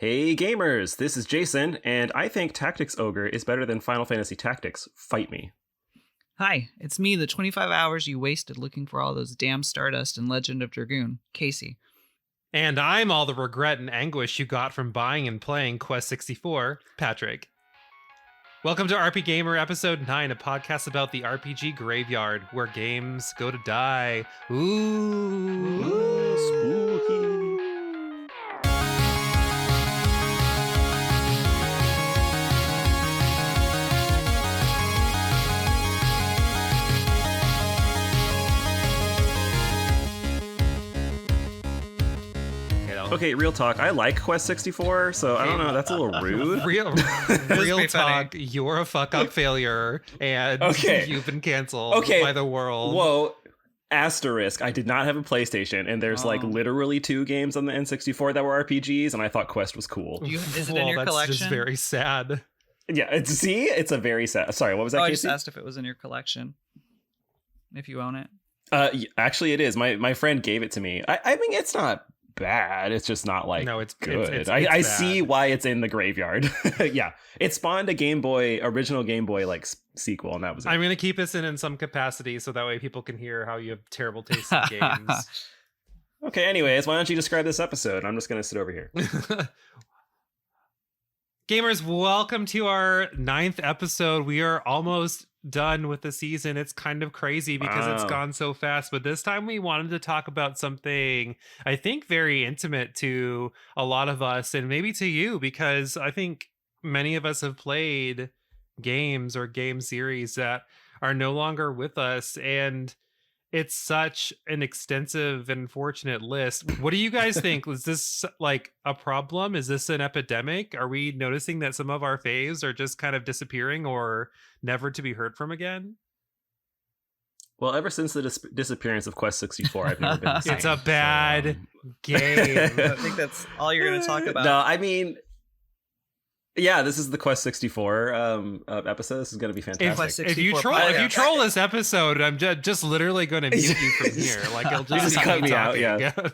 Hey gamers, this is Jason, and I think Tactics Ogre is better than Final Fantasy Tactics. Fight me. Hi, it's me, the 25 hours you wasted looking for all those damn Stardust and Legend of Dragoon, Casey. And I'm all the regret and anguish you got from buying and playing Quest 64, Patrick. Welcome to RPGaymer Episode 9, a podcast about the RPG graveyard, where games go to die. Ooh, spooky. Okay, real talk. I like Quest 64, so I don't know. That's a little rude. Real talk. You're a fuck-up failure, and you've been canceled by the world. Whoa. Asterisk. I did not have a PlayStation, and there's like literally 2 games on the N64 that were RPGs, and I thought Quest was cool. Is it in your collection? That's just very sad. Yeah, it's a very sad. Sorry, what was that, Casey? I just asked if it was in your collection. If you own it. Actually, it is. My friend gave it to me. I mean, it's not bad. It's just not like no, it's good. It's I see why it's in the graveyard. Yeah, it spawned a original Game Boy like sequel, and that was it. I'm gonna keep this in some capacity so that way people can hear how you have terrible taste in games. Okay, anyways, why don't you describe this episode? I'm just gonna sit over here. Gamers, welcome to our 9th episode. We are almost done with the season. It's kind of crazy because it's gone so fast, but this time we wanted to talk about something I think very intimate to a lot of us and maybe to you, because I think many of us have played games or game series that are no longer with us, and it's such an extensive and unfortunate list. What do you guys think? Was this like a problem? Is this an epidemic? Are we noticing that some of our faves are just kind of disappearing or never to be heard from again? Well, ever since the disappearance of Quest 64, I've never been the same. It's a bad game. I think that's all you're going to talk about. No, I mean, yeah, this is the Quest 64 episode. This is going to be fantastic. If you troll this episode, I'm just literally going to mute you from here. Like, it'll just cut me talking. out. Yeah.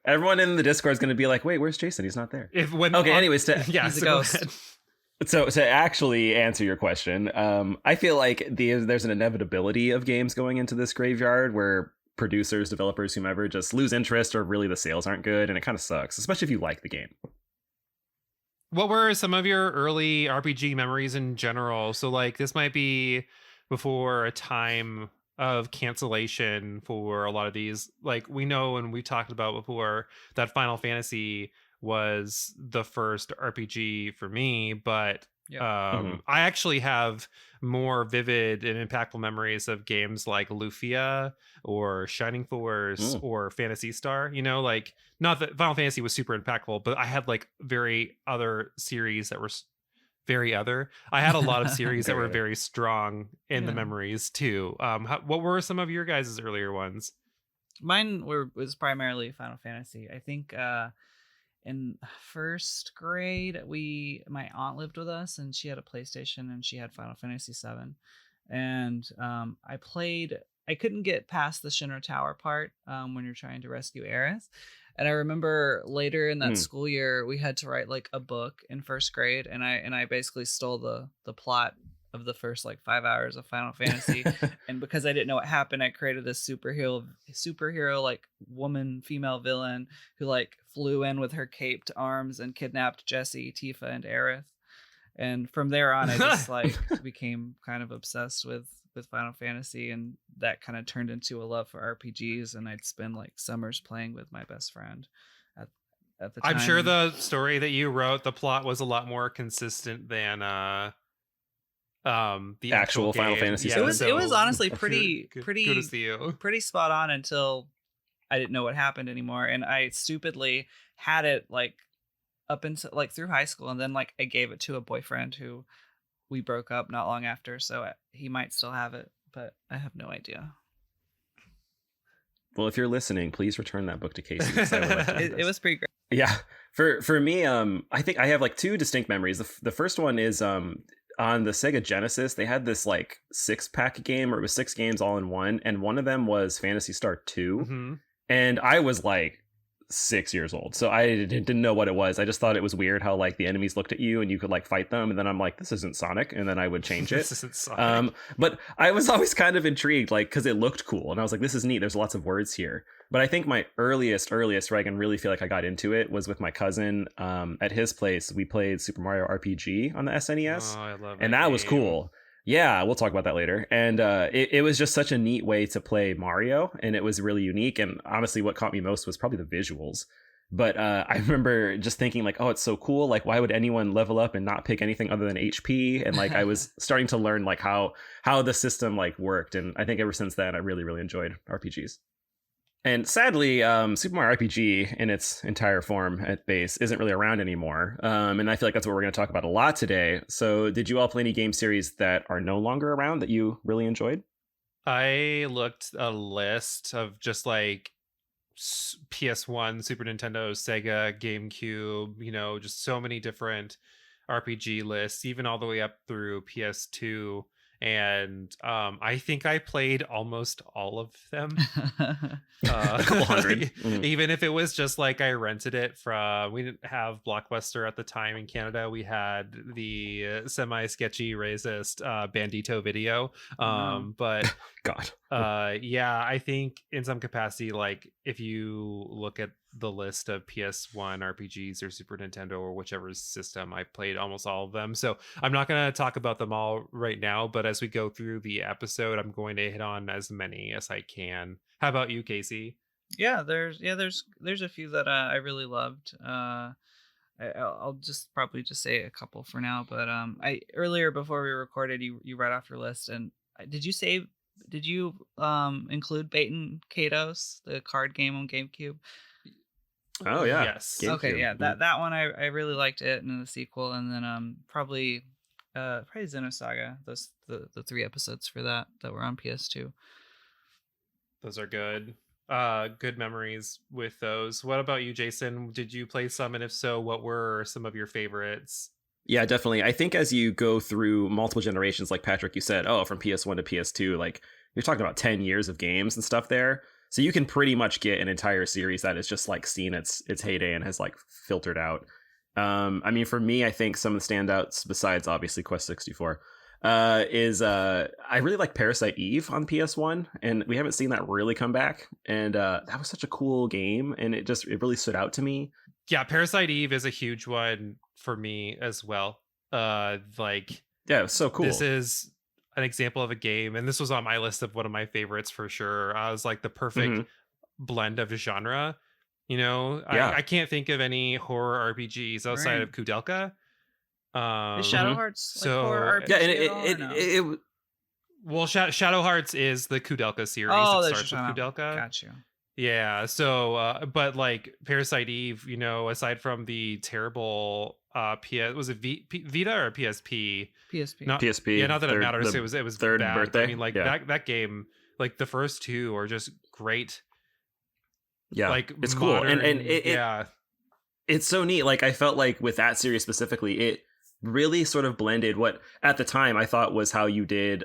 Everyone in the Discord is going to be like, "Wait, where's Jason? He's not there." Anyways, he's a ghost. So to actually answer your question, I feel like there's an inevitability of games going into this graveyard where producers, developers, whomever just lose interest, or really the sales aren't good, and it kind of sucks, especially if you like the game. What were some of your early RPG memories in general? So like this might be before a time of cancellation for a lot of these. Like we know, and we talked about before, that Final Fantasy was the first RPG for me, but I actually have more vivid and impactful memories of games like Lufia or Shining Force or Phantasy Star. You know, like, not that Final Fantasy was super impactful, but I had like other series that were I had a lot of series that were very strong in the memories too. What were some of your guys' earlier ones? Mine was primarily Final Fantasy. I think in first grade, my aunt lived with us, and she had a PlayStation, and she had Final Fantasy 7, and I couldn't get past the Shinra Tower part when you're trying to rescue Aerith. And I remember later in that school year, we had to write like a book in first grade, and I basically stole the plot of the first like 5 hours of Final Fantasy. And because I didn't know what happened, I created this superhero like female villain who like flew in with her caped arms and kidnapped Jessie, Tifa, and Aerith. And from there on, I just like became kind of obsessed with Final Fantasy, and that kind of turned into a love for RPGs, and I'd spend like summers playing with my best friend at the time. I'm sure the story that you wrote, the plot was a lot more consistent than the actual Final Fantasy. Yeah, it was honestly pretty kudos to you. Pretty spot on until I didn't know what happened anymore, and I stupidly had it like up until like through high school, and then like I gave it to a boyfriend who we broke up not long after, so he might still have it, but I have no idea. Well, if you're listening, please return that book to Casey. It was pretty great. Yeah, for me, I think I have like 2 distinct memories. The first one is on the Sega Genesis. They had this like 6-pack game, or it was 6 games all in one, and one of them was Phantasy Star 2, and I was like 6 years old, so I didn't know what it was. I just thought it was weird how like the enemies looked at you and you could like fight them, and then I'm like, this isn't Sonic, and then I would change it. This isn't Sonic. But I was always kind of intrigued, like, because it looked cool, and I was like, this is neat. There's lots of words here. But I think my earliest where I can really feel like I got into it was with my cousin. At his place, we played Super Mario RPG on the SNES, Oh, I love and that was cool. Yeah, we'll talk about that later. And it was just such a neat way to play Mario, and it was really unique. And honestly, what caught me most was probably the visuals. But I remember just thinking like, oh, it's so cool. Like, why would anyone level up and not pick anything other than HP? And like, I was starting to learn like how the system like worked. And I think ever since then, I really, really enjoyed RPGs. And sadly, Super Mario RPG in its entire form at base isn't really around anymore. And I feel like that's what we're going to talk about a lot today. So did you all play any game series that are no longer around that you really enjoyed? I looked a list of just like PS1, Super Nintendo, Sega, GameCube, just so many different RPG lists, even all the way up through PS2. And I think I played almost all of them. A couple hundred. Even if it was just like I rented it from, we didn't have Blockbuster at the time in Canada. We had the semi-sketchy racist Bandito Video. But God. yeah, I think in some capacity, like if you look at the list of PS1 RPGs or Super Nintendo or whichever system, I played almost all of them. So I'm not going to talk about them all right now, but as we go through the episode, I'm going to hit on as many as I can. How about you, Casey? There's a few that I really loved. I'll just probably just say a couple for now, but I earlier before we recorded, you read off your list, and did you include Baten Kaitos, the card game on GameCube? Oh yeah. Yes. GameCube. Okay, yeah, that one I really liked it, and the sequel, and then probably Xenosaga, those the 3 episodes for that were on PS2. Those are good. Good memories with those. What about you, Jason? Did you play some, and if so, what were some of your favorites? Yeah, definitely. I think as you go through multiple generations, like Patrick, you said, oh, from PS1 to PS2, like you're talking about 10 years of games and stuff there. So you can pretty much get an entire series that is just like seen its heyday and has like filtered out. I mean, for me, I think some of the standouts besides obviously Quest 64 is I really like Parasite Eve on PS1, and we haven't seen that really come back. And that was such a cool game, and it really stood out to me. Yeah, Parasite Eve is a huge one for me as well. Like, yeah, it was so cool. This is an example of a game, and this was on my list of one of my favorites for sure. I was like the perfect blend of genre. I can't think of any horror RPGs outside of Kudelka. Is Shadow Hearts like horror RPG? Yeah, it well, Shadow Hearts is the Kudelka series. Oh, it starts with Kudelka. Got you. Yeah, so but like Parasite Eve, aside from the terrible was it Vita or PSP? PSP. Not PSP. Yeah, not that it matters. It was third bad. birthday. I mean, like that game, like the first 2 are just great. Yeah, like it's modern, cool, and it's so neat. Like I felt like with that series specifically, it really sort of blended what at the time I thought was how you did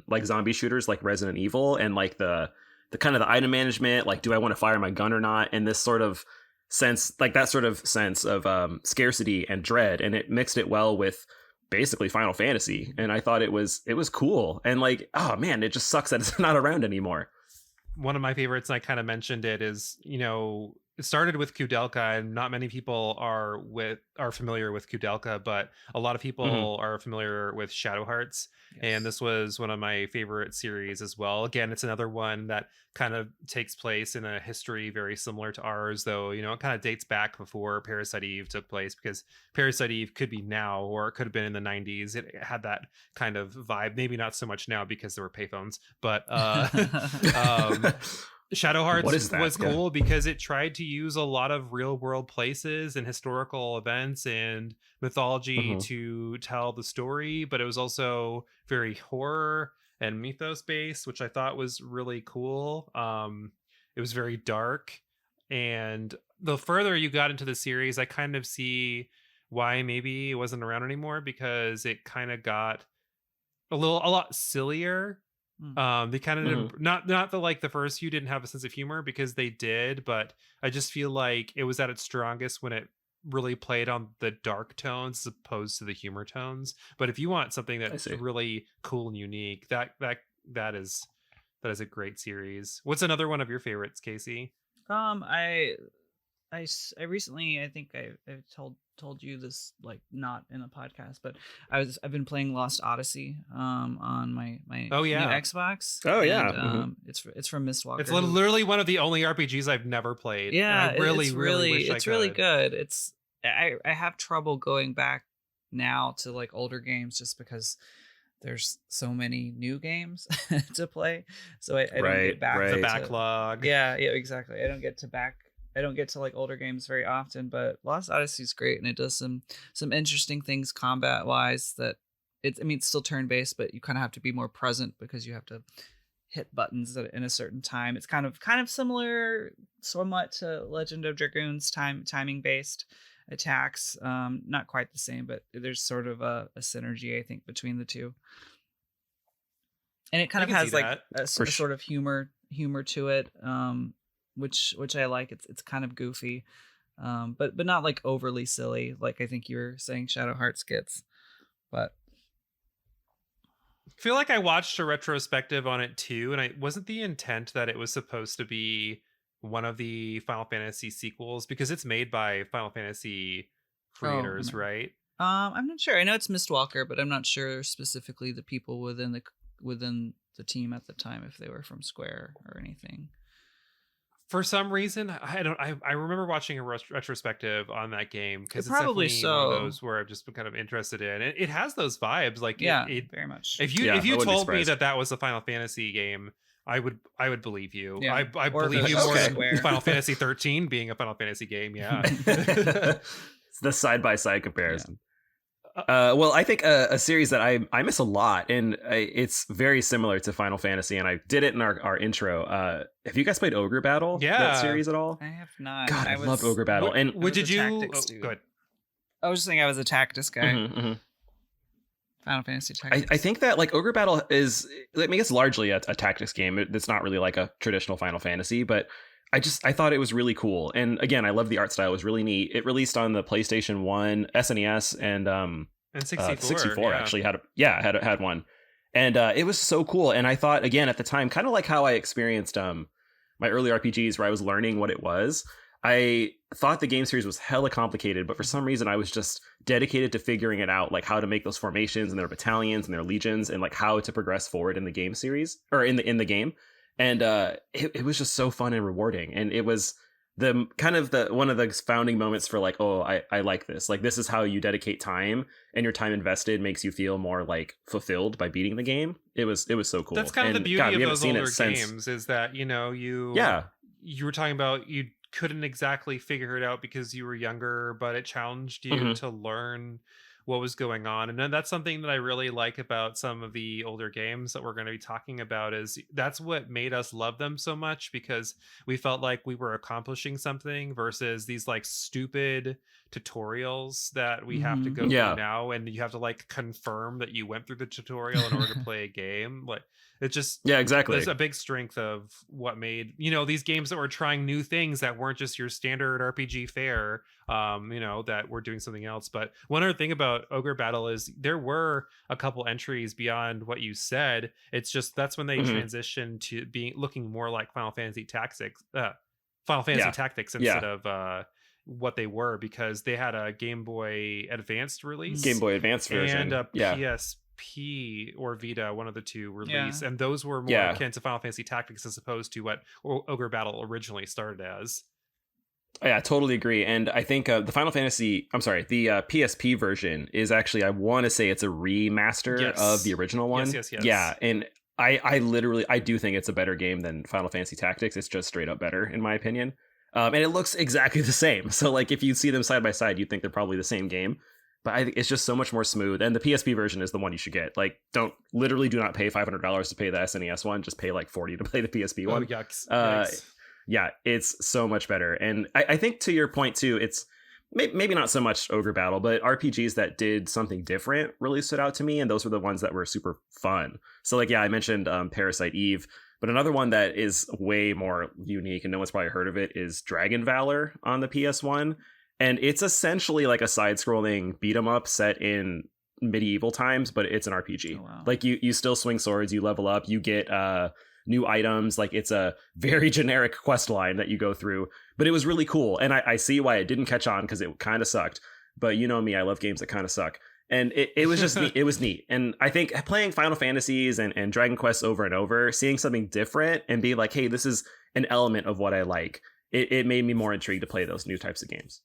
like zombie shooters like Resident Evil, and like the kind of the item management, like do I want to fire my gun or not, and this sort of sense, like that sort of sense of scarcity and dread, and it mixed it well with basically Final Fantasy, and I thought it was cool, and like, oh man, it just sucks that it's not around anymore. One of my favorites, and I kind of mentioned it, is it started with Kudelka, and not many people are familiar with Kudelka, but a lot of people are familiar with Shadow Hearts. Yes. And this was one of my favorite series as well. Again, it's another one that kind of takes place in a history very similar to ours, though, it kind of dates back before Parasite Eve took place, because Parasite Eve could be now, or it could have been in the 90s. It had that kind of vibe, maybe not so much now because there were payphones, but Shadow Hearts was cool because it tried to use a lot of real world places and historical events and mythology to tell the story, but it was also very horror and mythos based, which I thought was really cool. It was very dark, and the further you got into the series, I kind of see why maybe it wasn't around anymore, because it kind of got a lot sillier They kind of didn't, not the like the first few didn't have a sense of humor, because they did, but I just feel like it was at its strongest when it really played on the dark tones as opposed to the humor tones. But if you want something that's really cool and unique, that is a great series. What's another one of your favorites, Casey? I recently, I think I've told you this, like, not in a podcast, but I've been playing Lost Odyssey on my new Xbox. It's from Mistwalker. It's literally one of the only RPGs I've never played. Yeah, I really wish it's really good. I have trouble going back now to like older games just because there's so many new games to play, so I don't get back the backlog. Yeah, exactly. I don't get to like older games very often, but Lost Odyssey is great, and it does some interesting things combat wise. That it's still turn based, but you kind of have to be more present because you have to hit buttons in a certain time. It's kind of similar somewhat to Legend of Dragoon's timing based attacks. Not quite the same, but there's sort of a synergy, I think, between the two. And it kind of has like a sort of humor to it. Which I like. It's kind of goofy, but not like overly silly, like I think you were saying Shadow Hearts gets. But I feel like I watched a retrospective on it too, and wasn't the intent that it was supposed to be one of the Final Fantasy sequels, because it's made by Final Fantasy creators, right? I'm not sure. I know it's Mistwalker, but I'm not sure specifically the people within the team at the time, if they were from Square or anything. For some reason, I remember watching a retrospective on that game, because it's probably definitely one of those where I've just been kind of interested in. It has those vibes, like it very much. If you told me that was a Final Fantasy game, I would believe you. Yeah. I believe you more than Final Fantasy 13 being a Final Fantasy game. Yeah, it's the side-by-side comparison. Well, I think a series that I miss a lot, and it's very similar to Final Fantasy, and I did it in our intro. Have you guys played Ogre Battle? Yeah. That series at all? I have not. God, I loved Ogre Battle. What did you? Good. I was just saying I was a tactics guy. Final Fantasy Tactics. I think that like Ogre Battle is, it's largely a tactics game. It's not really like a traditional Final Fantasy, but I thought it was really cool. And again, I love the art style. It was really neat. It released on the PlayStation 1, SNES, and 64 actually had one. And it was so cool. And I thought, again, at the time, kind of like how I experienced my early RPGs where I was learning what it was. I thought the game series was hella complicated, but for some reason I was just dedicated to figuring it out, like how to make those formations and their battalions and their legions, and like how to progress forward in the game series, or in the game. And it was just so fun and rewarding. And it was one of the founding moments for like, oh, I like this. Like, this is how you dedicate time, and your time invested makes you feel more like fulfilled by beating the game. It was so cool. That's kind of the beauty of those older games, is that, you were talking about, you couldn't exactly figure it out because you were younger, but it challenged you to learn what was going on. And then that's something that I really like about some of the older games that we're going to be talking about, is that's what made us love them so much, because we felt like we were accomplishing something versus these like stupid tutorials that we have to go through now, and you have to like confirm that you went through the tutorial in order to play a game. Like, it's just, exactly. There's a big strength of what made, these games that were trying new things that weren't just your standard RPG fare, that were doing something else. But one other thing about Ogre Battle is there were a couple entries beyond what you said. It's just, that's when they transitioned to looking more like Final Fantasy Tactics instead of what they were, because they had a Game Boy Advanced release, Game Boy Advanced version, and a PSP or Vita, one of the two release, and those were more akin to Final Fantasy Tactics as opposed to what Ogre Battle originally started as. Yeah, totally agree. And I think the PSP version is actually, I want to say it's a remaster of the original one. Yes. Yeah, and I do think it's a better game than Final Fantasy Tactics. It's just straight up better, in my opinion. And it looks exactly the same. So like, if you see them side by side, you'd think they're probably the same game. But I think it's just so much more smooth. And the PSP version is the one you should get. Like, do not pay $500 to pay the SNES one. Just pay like $40 to play the PSP one. Oh, yucks. Yeah, it's so much better. And I think, to your point too, maybe not so much Ogre Battle, but RPGs that did something different really stood out to me, and those were the ones that were super fun. So like, yeah, I mentioned Parasite Eve, but another one that is way more unique and no one's probably heard of it is Dragon Valor on the PS1. And it's essentially like a side-scrolling beat 'em up set in medieval times, but it's an RPG. Oh, wow. Like you still swing swords, you level up, you get new items. Like it's a very generic quest line that you go through, but it was really cool. And I see why it didn't catch on, because it kind of sucked. But you know me, I love games that kind of suck. And it was just neat. It was neat. And I think playing Final Fantasies and Dragon Quests over and over, seeing something different and be like, hey, this is an element of what I like, it made me more intrigued to play those new types of games.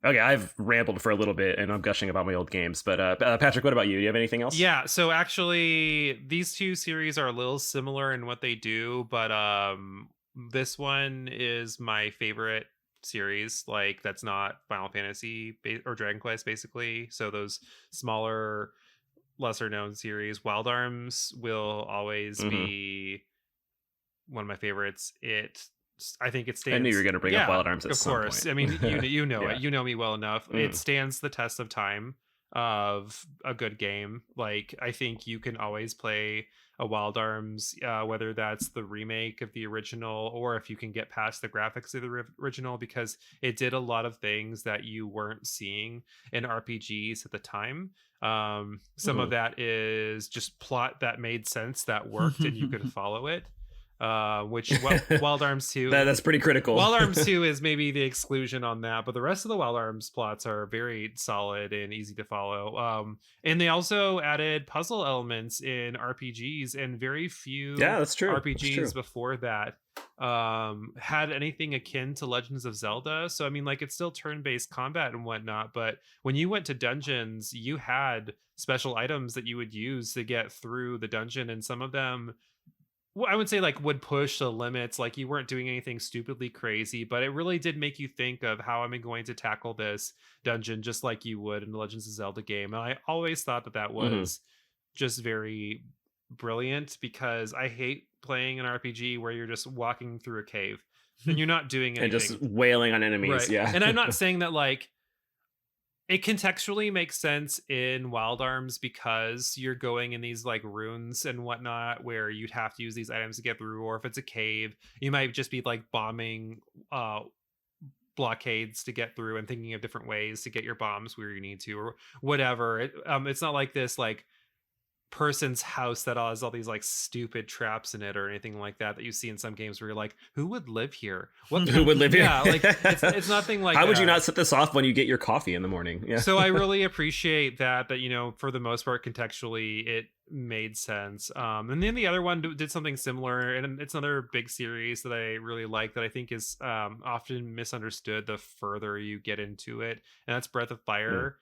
Okay, I've rambled for a little bit and I'm gushing about my old games, but Patrick, what about you? Do you have anything else? Yeah, so actually these two series are a little similar in what they do, but this one is my favorite series, like that's not Final Fantasy or Dragon Quest basically. So those smaller, lesser known series, Wild Arms will always be one of my favorites. I think it stands. I knew you were going to bring up Wild Arms at some point. Of course. I mean, you know Yeah. it. You know me well enough. It stands the test of time of a good game. Like, I think you can always play a Wild Arms, whether that's the remake of the original or if you can get past the graphics of the original, because it did a lot of things that you weren't seeing in RPGs at the time. Some of that is just plot that made sense, that worked, and you could follow it. Which Wild Arms 2 that's pretty critical. Wild Arms 2 is maybe the exclusion on that, but the rest of the Wild Arms plots are very solid and easy to follow. And they also added puzzle elements in RPGs, and very few that's true. RPGs before that had anything akin to Legends of Zelda. So I mean, like, it's still turn-based combat and whatnot, but when you went to dungeons, you had special items that you would use to get through the dungeon, and some of them, well, I would say, like, would push the limits. Like, you weren't doing anything stupidly crazy, but it really did make you think of how am I going to tackle this dungeon, just like you would in the Legends of Zelda game. And I always thought that was just very brilliant, because I hate playing an RPG where you're just walking through a cave and you're not doing anything. And just wailing on enemies. Right. Yeah. And I'm not saying that, like, it contextually makes sense in Wild Arms because you're going in these like runes and whatnot where you'd have to use these items to get through, or if it's a cave, you might just be like bombing blockades to get through and thinking of different ways to get your bombs where you need to, or whatever. It's not like this like person's house that has all these like stupid traps in it or anything like that you see in some games where you're like, who would live here? Who would live here? Yeah, like it's nothing like how would that. you not set this off when you get your coffee in the morning? Yeah. So I really appreciate that you know, for the most part, contextually it made sense. And then the other one did something similar, and it's another big series that I really like that I think is often misunderstood the further you get into it, and that's Breath of Fire.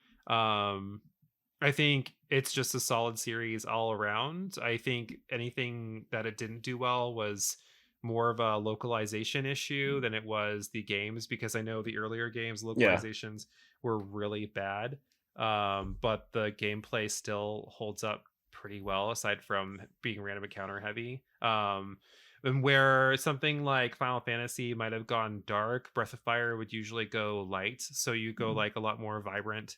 I think it's just a solid series all around. I think anything that it didn't do well was more of a localization issue than it was the games, because I know the earlier games localizations were really bad, but the gameplay still holds up pretty well, aside from being random encounter heavy. And where something like Final Fantasy might have gone dark, Breath of Fire would usually go light. So you go like a lot more vibrant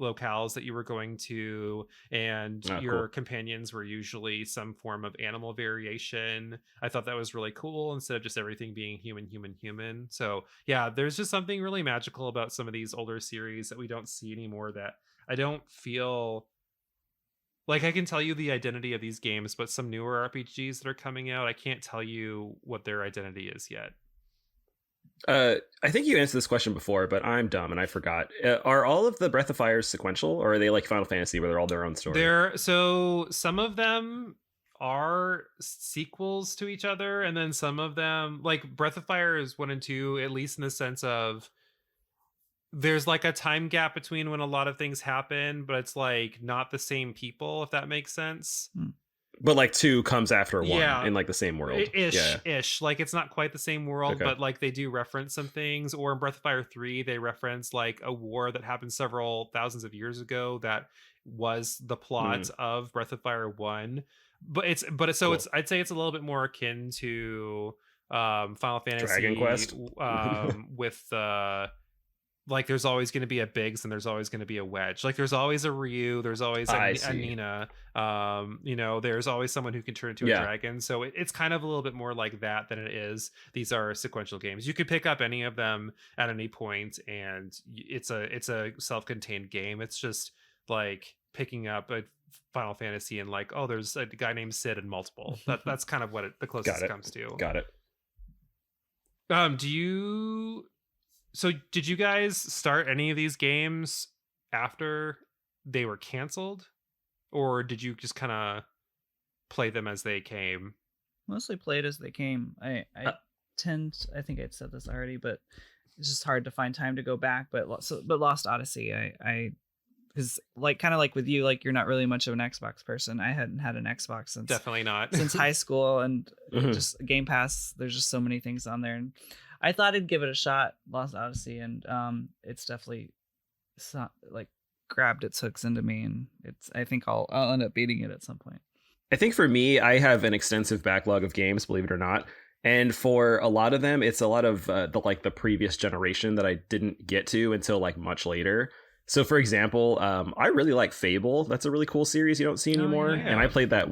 locales that you were going to, and your companions were usually some form of animal variation. I thought that was really cool, instead of just everything being human. So yeah, there's just something really magical about some of these older series that we don't see anymore, that I don't feel like I can tell you the identity of these games, but some newer RPGs that are coming out, I can't tell you what their identity is yet. I think you answered this question before, but I'm dumb and I forgot. Are all of the Breath of Fires sequential, or are they like Final Fantasy where they're all their own story? So some of them are sequels to each other, and then some of them, like Breath of Fire is 1 and 2, at least in the sense of there's like a time gap between when a lot of things happen, but it's like not the same people, if that makes sense. But like 2 comes after 1 in like the same world. Ish. Like it's not quite the same world, but like they do reference some things. Or in Breath of Fire 3, they reference like a war that happened several thousands of years ago that was the plot of Breath of Fire 1. I'd say it's a little bit more akin to Final Fantasy Dragon Quest with like there's always going to be a Biggs and there's always going to be a Wedge. Like there's always a Ryu, there's always a Nina. You know, there's always someone who can turn into a dragon. So it's kind of a little bit more like that than it is. These are sequential games. You could pick up any of them at any point, and it's a self-contained game. It's just like picking up a Final Fantasy and like, oh, there's a guy named Sid and multiple. That's kind of what the closest it comes to. Got it. So did you guys start any of these games after they were canceled, or did you just kind of play them as they came? Mostly played as they came. I think I'd said this already, but it's just hard to find time to go back. But Lost Odyssey, I because like kind of like with you, like you're not really much of an Xbox person. I hadn't had an Xbox since definitely not since high school, and just Game Pass. There's just so many things on there, and I thought I'd give it a shot, Lost Odyssey, and it's definitely like grabbed its hooks into me, and I think I'll end up beating it at some point. I think for me, I have an extensive backlog of games, believe it or not. And for a lot of them, it's a lot of the previous generation that I didn't get to until like much later. So for example, I really like Fable. That's a really cool series you don't see anymore. Oh, yeah. And I played that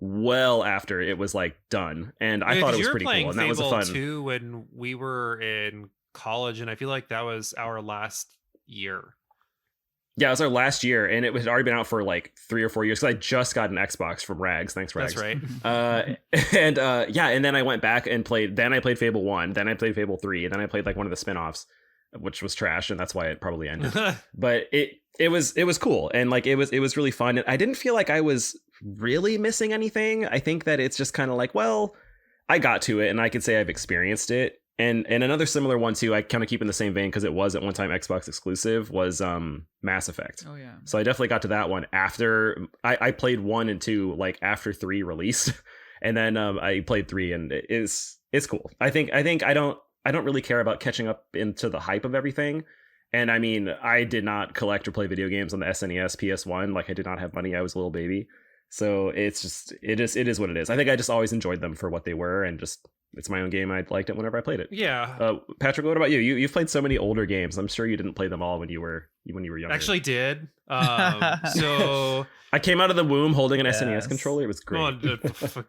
well after it was like done. And I thought it was pretty cool. And that was a fun too when we were in college, and I feel like that was our last year. Yeah, it was our last year, and it had already been out for like 3 or 4 years because I just got an Xbox from Rags. Thanks, Rags. That's right. And then I went back and played. Then I played Fable 1. Then I played Fable 3. And then I played like one of the spinoffs, which was trash, and that's why it probably ended. But it was cool, and like it was really fun. And I didn't feel like I was really missing anything. I think that it's just kind of like, well, I got to it, and I could say I've experienced it. And another similar one too, I kind of keep in the same vein because it was at one time Xbox exclusive, was Mass Effect. Oh yeah. So I definitely got to that one after I played 1 and 2 like after 3 released, and then I played 3, and it's cool. I think I don't really care about catching up into the hype of everything. And I mean, I did not collect or play video games on the SNES, PS1. Like I did not have money. I was a little baby. So it is what it is. I think I just always enjoyed them for what they were, and just it's my own game. I liked it whenever I played it. Yeah. Patrick, what about you? You've played so many older games. I'm sure you didn't play them all when you were younger. Actually did. So I came out of the womb holding an SNES controller. It was great.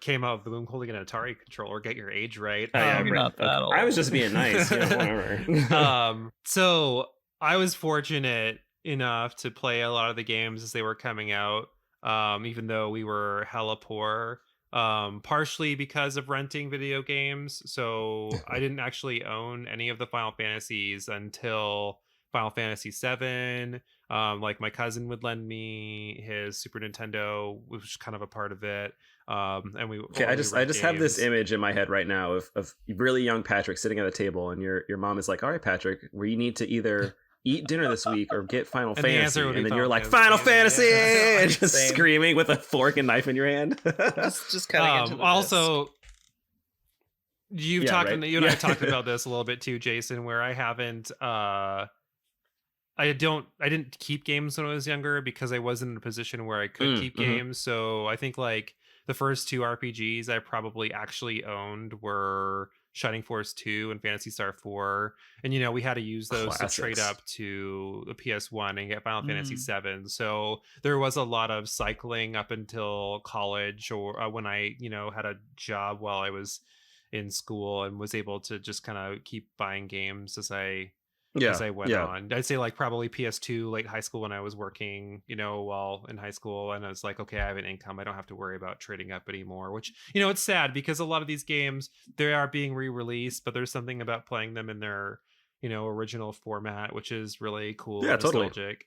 Came out of the womb holding an Atari controller. Get your age right. Not that old. I was just being nice. Whatever. So I was fortunate enough to play a lot of the games as they were coming out. Even though we were hella poor, partially because of renting video games. So I didn't actually own any of the Final Fantasies until Final Fantasy VII. Like my cousin would lend me his Super Nintendo, which was kind of a part of it. And we I just have this image in my head right now of really young Patrick sitting at a table, and your mom is like, all right, Patrick, we need to either eat dinner this week or get Final Fantasy, and then you're like, Final Fantasy, and just screaming with a fork and knife in your hand. just cutting into the also disc. You and I talked about this a little bit too, Jason, where I haven't I didn't keep games when I was younger because I wasn't in a position where I could keep games. So I think like the first 2 RPGs I probably actually owned were Shining Force 2 and Phantasy Star 4, and we had to use those to trade up to the PS1 and get Final Fantasy 7. So there was a lot of cycling up until college, or when I had a job while I was in school, and was able to just kind of keep buying games as I went on. I'd say like probably PS2 late high school when I was working, while in high school, and I was like, okay, I have an income. I don't have to worry about trading up anymore, which, it's sad because a lot of these games, they are being re-released, but there's something about playing them in their, original format, which is really cool. Yeah, and nostalgic.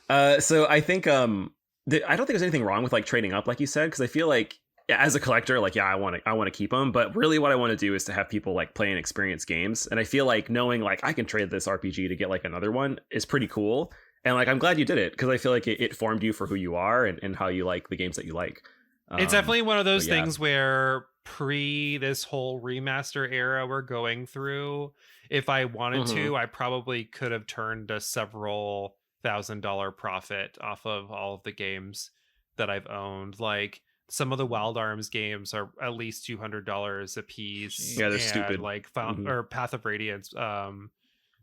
Totally. So I think, I don't think there's anything wrong with like trading up, like you said, because I feel like, as a collector, like, I want to keep them, but really what I want to do is to have people like play and experience games. And I feel like knowing like I can trade this RPG to get like another one is pretty cool. And like, I'm glad you did it, because I feel like it formed you for who you are and how you like the games that you like. It's definitely one of those things where this whole remaster era we're going through, if I wanted to, I probably could have turned a several $1,000 profit off of all of the games that I've owned. Like, some of the Wild Arms games are at least $200 a piece. Yeah, they're stupid. Like or Path of Radiance,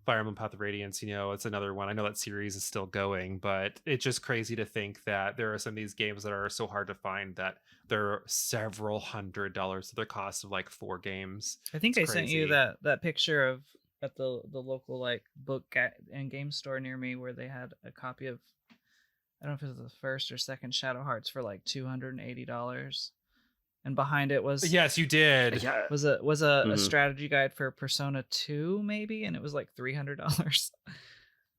Fire Emblem Path of Radiance, it's another one. I know that series is still going, but it's just crazy to think that there are some of these games that are so hard to find that they're several $100 to their cost of like 4 games. I think It's I sent you crazy. that picture of at the local like and game store near me where they had a copy of, I don't know if it was the first or second Shadow Hearts for like $280, and behind it was Yes, you did. Yeah. was a Mhm. strategy guide for Persona 2 maybe, and it was like $300.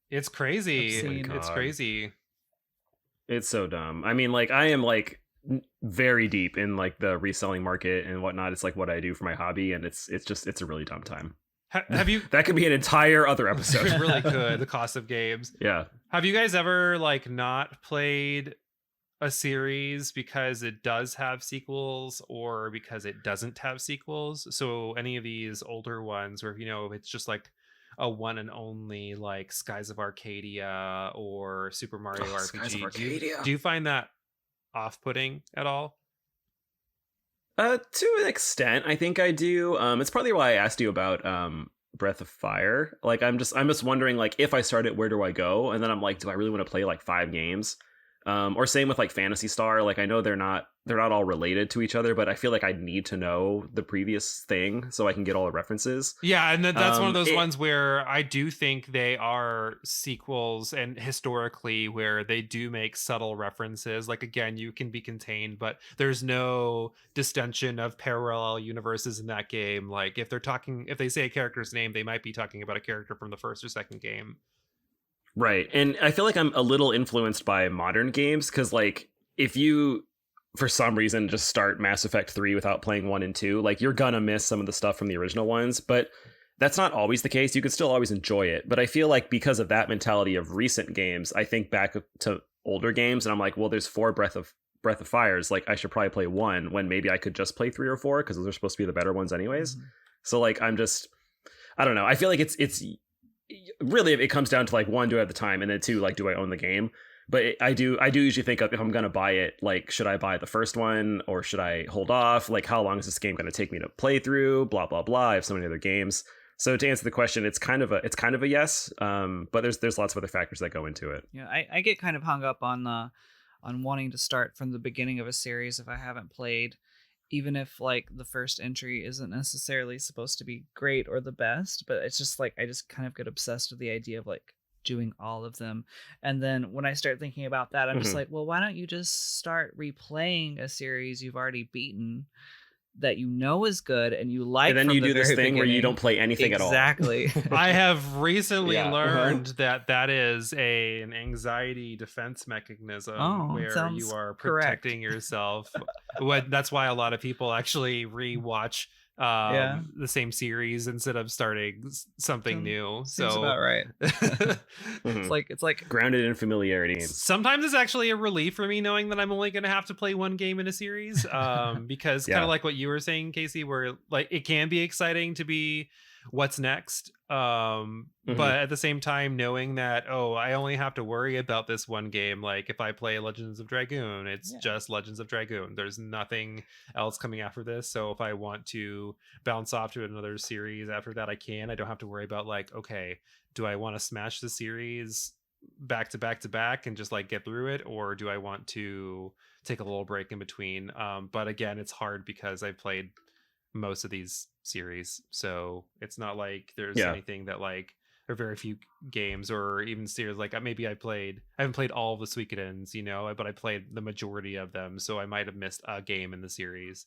It's crazy. Obscene. It's God. crazy. It's so dumb. I mean, like, I am like very deep in like the reselling market and whatnot. It's like what I do for my hobby, and it's a really dumb time. Have you? That could be an entire other It episode. really could. The cost of games. Yeah. Have you guys ever like not played a series because it does have sequels or because it doesn't have sequels? So any of these older ones where it's just like a one and only, like Skies of Arcadia or Super Mario RPG. Skies of Arcadia. Do you find that off-putting at all? To an extent, I think I do. It's partly why I asked you about Breath of Fire. Like, I'm just wondering, like, if I start it, where do I go? And then I'm like, do I really want to play like 5 games? Or same with like Phantasy Star. Like, I know they're not all related to each other, but I feel like I need to know the previous thing so I can get all the references. Yeah, and that's one of those It- ones where I do think they are sequels, and historically where they do make subtle references. Like, again, you can be contained, but there's no distension of parallel universes in that game. Like, if they say a character's name, they might be talking about a character from the first or second game. Right. And I feel like I'm a little influenced by modern games because, like, if you, for some reason, just start Mass Effect 3 without playing 1 and 2, like, you're gonna miss some of the stuff from the original ones. But that's not always the case. You can still always enjoy it. But I feel like because of that mentality of recent games, I think back to older games and I'm like, well, there's 4 Breath of Fires. Like, I should probably play 1 when maybe I could just play 3 or 4 because those are supposed to be the better ones anyways. Mhm. So, like, I don't know. I feel like it's really, it comes down to like, 1, do I have the time, and then 2, like, do I own the game? But I do usually think of, if I'm gonna buy it, like, should I buy the first one or should I hold off? Like, how long is this game gonna take me to play through? Blah blah blah. I have so many other games. So to answer the question, it's kind of a yes. But there's lots of other factors that go into it. Yeah, I get kind of hung up on wanting to start from the beginning of a series if I haven't played, even if like the first entry isn't necessarily supposed to be great or the best, but it's just like I just kind of get obsessed with the idea of like doing all of them. And then when I start thinking about that, I'm just Mhm. like, well, why don't you just start replaying a series you've already beaten that you know is good and you like, And then from you the do this very thing where you beginning? don't play anything at all. Exactly. I have recently Yeah. learned that is an anxiety defense mechanism Oh, where sounds you are correct. protecting yourself. That's why a lot of people actually rewatch Yeah. the same series instead of starting something new. Seems So about right. Mhm. It's like Grounded in familiarity. sometimes it's actually a relief for me knowing that I'm only going to have to play one game in a series, because kind Yeah. of like what you were saying, Casey, where like it can be exciting to be what's next, but at the same time knowing that, oh, I only have to worry about this one game. Like if I play Legends of Dragoon, it's Yeah. just Legends of Dragoon. There's nothing else coming after this. So if I want to bounce off to another series after that, I can. I don't have to worry about like, okay, do I want to smash the series back to back to back and just like get through it, or do I want to take a little break in between? But again, it's hard because I've played most of these series, so it's not like there's Yeah. anything that like, or very few games or even series like maybe I haven't played all of the Suikodens, but I played the majority of them, so I might have missed a game in the series.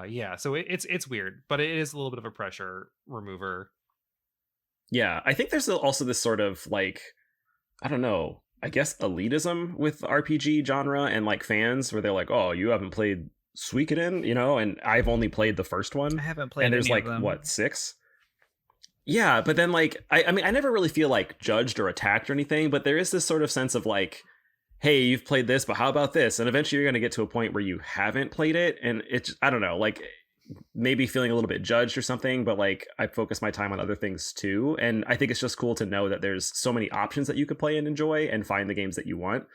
Yeah, so it's weird, but it is a little bit of a pressure remover. Yeah, I think there's also this sort of like, I don't know, I guess elitism with the RPG genre and like fans where they're like, oh, you haven't played Suikoden, and I've only played the first one. I haven't played And there's any like, of them. what, 6? Yeah, but then like, I mean, I never really feel like judged or attacked or anything, but there is this sort of sense of like, hey, you've played this, but how about this? And eventually you're going to get to a point where you haven't played it. And it's, I don't know, like maybe feeling a little bit judged or something, but like I focus my time on other things too. And I think it's just cool to know that there's so many options that you could play and enjoy and find the games that you want.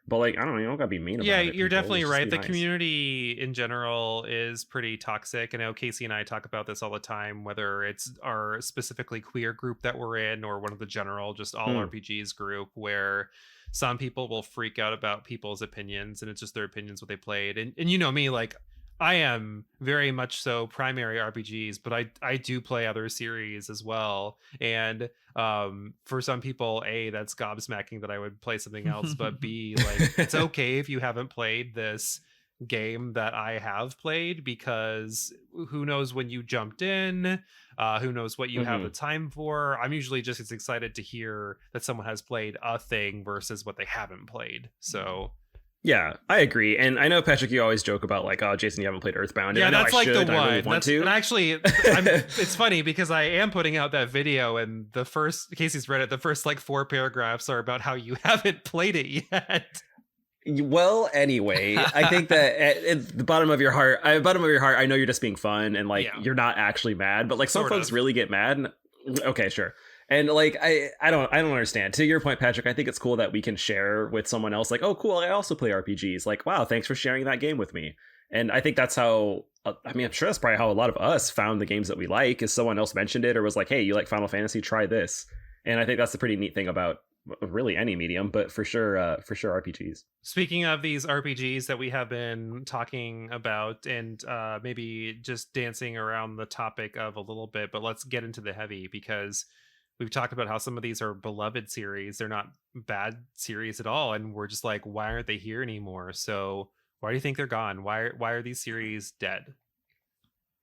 But like, I don't know, you don't gotta be mean about Yeah, it. you're People. definitely Just right. be The nice. community in general is pretty toxic. I know Casey and I talk about this all the time, whether it's our specifically queer group that we're in or one of the general, just all RPGs group, where some people will freak out about people's opinions and it's just their opinions what they played. And you know me, like I am very much so primary RPGs, but I do play other series as well. And for some people, A, that's gobsmacking that I would play something else, but B, like it's okay if you haven't played this game that I have played, because who knows when you jumped in, who knows what you have the time for. I'm usually just as excited to hear that someone has played a thing versus what they haven't played. So Yeah, I agree. And I know, Patrick, you always joke about like, oh, Jason, you haven't played Earthbound. yeah, And I know that's I like should, the and one. I really want to. And actually, it's funny because I am putting out that video, and the first, Casey's read it, the first like 4 paragraphs are about how you haven't played it yet. Well, anyway, I think that at the bottom of your heart, I know you're just being fun and like you're not actually mad, but like some folks really get mad. Okay, sure. And like I don't understand. To your point, Patrick, I think it's cool that we can share with someone else. Like, oh, cool, I also play RPGs. Like, wow, thanks for sharing that game with me. And I think that's how. I mean, I'm sure that's probably how a lot of us found the games that we like. Is someone else mentioned it or was like, hey, you like Final Fantasy? Try this. And I think that's a pretty neat thing about really any medium, but for sure RPGs. Speaking of these RPGs that we have been talking about, and maybe just dancing around the topic of a little bit, but let's get into the heavy, because we've talked about how some of these are beloved series. They're not bad series at all, and we're just like, why aren't they here anymore? So why do you think they're gone? Why are these series dead?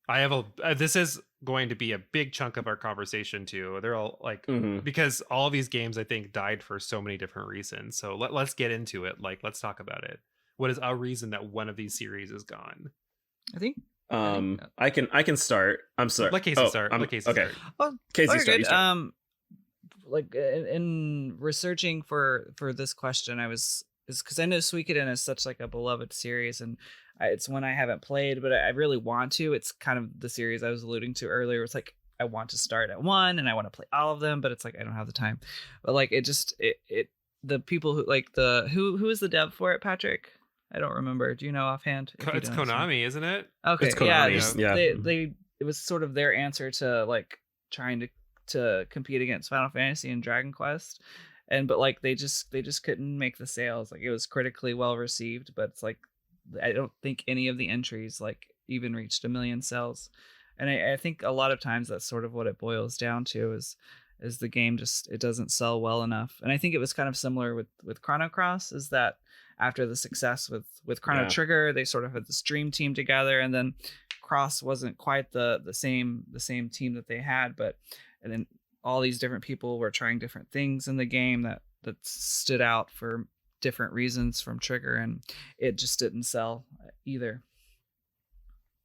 I have this is going to be a big chunk of our conversation too. They're all like, because all of these games I think died for so many different reasons. So let's get into it. Like, let's talk about it. What is a reason that one of these series is gone? I think I can start. I'm sorry. Let Casey start. Let Casey start. Oh, Casey, good. start. Like in researching for this question, is because I know Suikoden is such like a beloved series, and it's one I haven't played, but I really want to. It's kind of the series I was alluding to earlier. It's like I want to start at one and I want to play all of them, but it's like I don't have the time. But like it the people who like who is the dev for it, Patrick? I don't remember. Do you know offhand? It's Konami, isn't it? Okay, it's Konami. yeah. They it was sort of their answer to like trying to compete against Final Fantasy and Dragon Quest. But like they just couldn't make the sales. Like it was critically well received, but it's like I don't think any of the entries like even reached 1 million sales. And I think a lot of times that's sort of what it boils down to is the game just it doesn't sell well enough. And I think it was kind of similar with Chrono Cross, is that after the success with Chrono Trigger, they sort of had this dream team together, and then Cross wasn't quite the same team that they had, and then all these different people were trying different things in the game that stood out for different reasons from Trigger, and it just didn't sell either.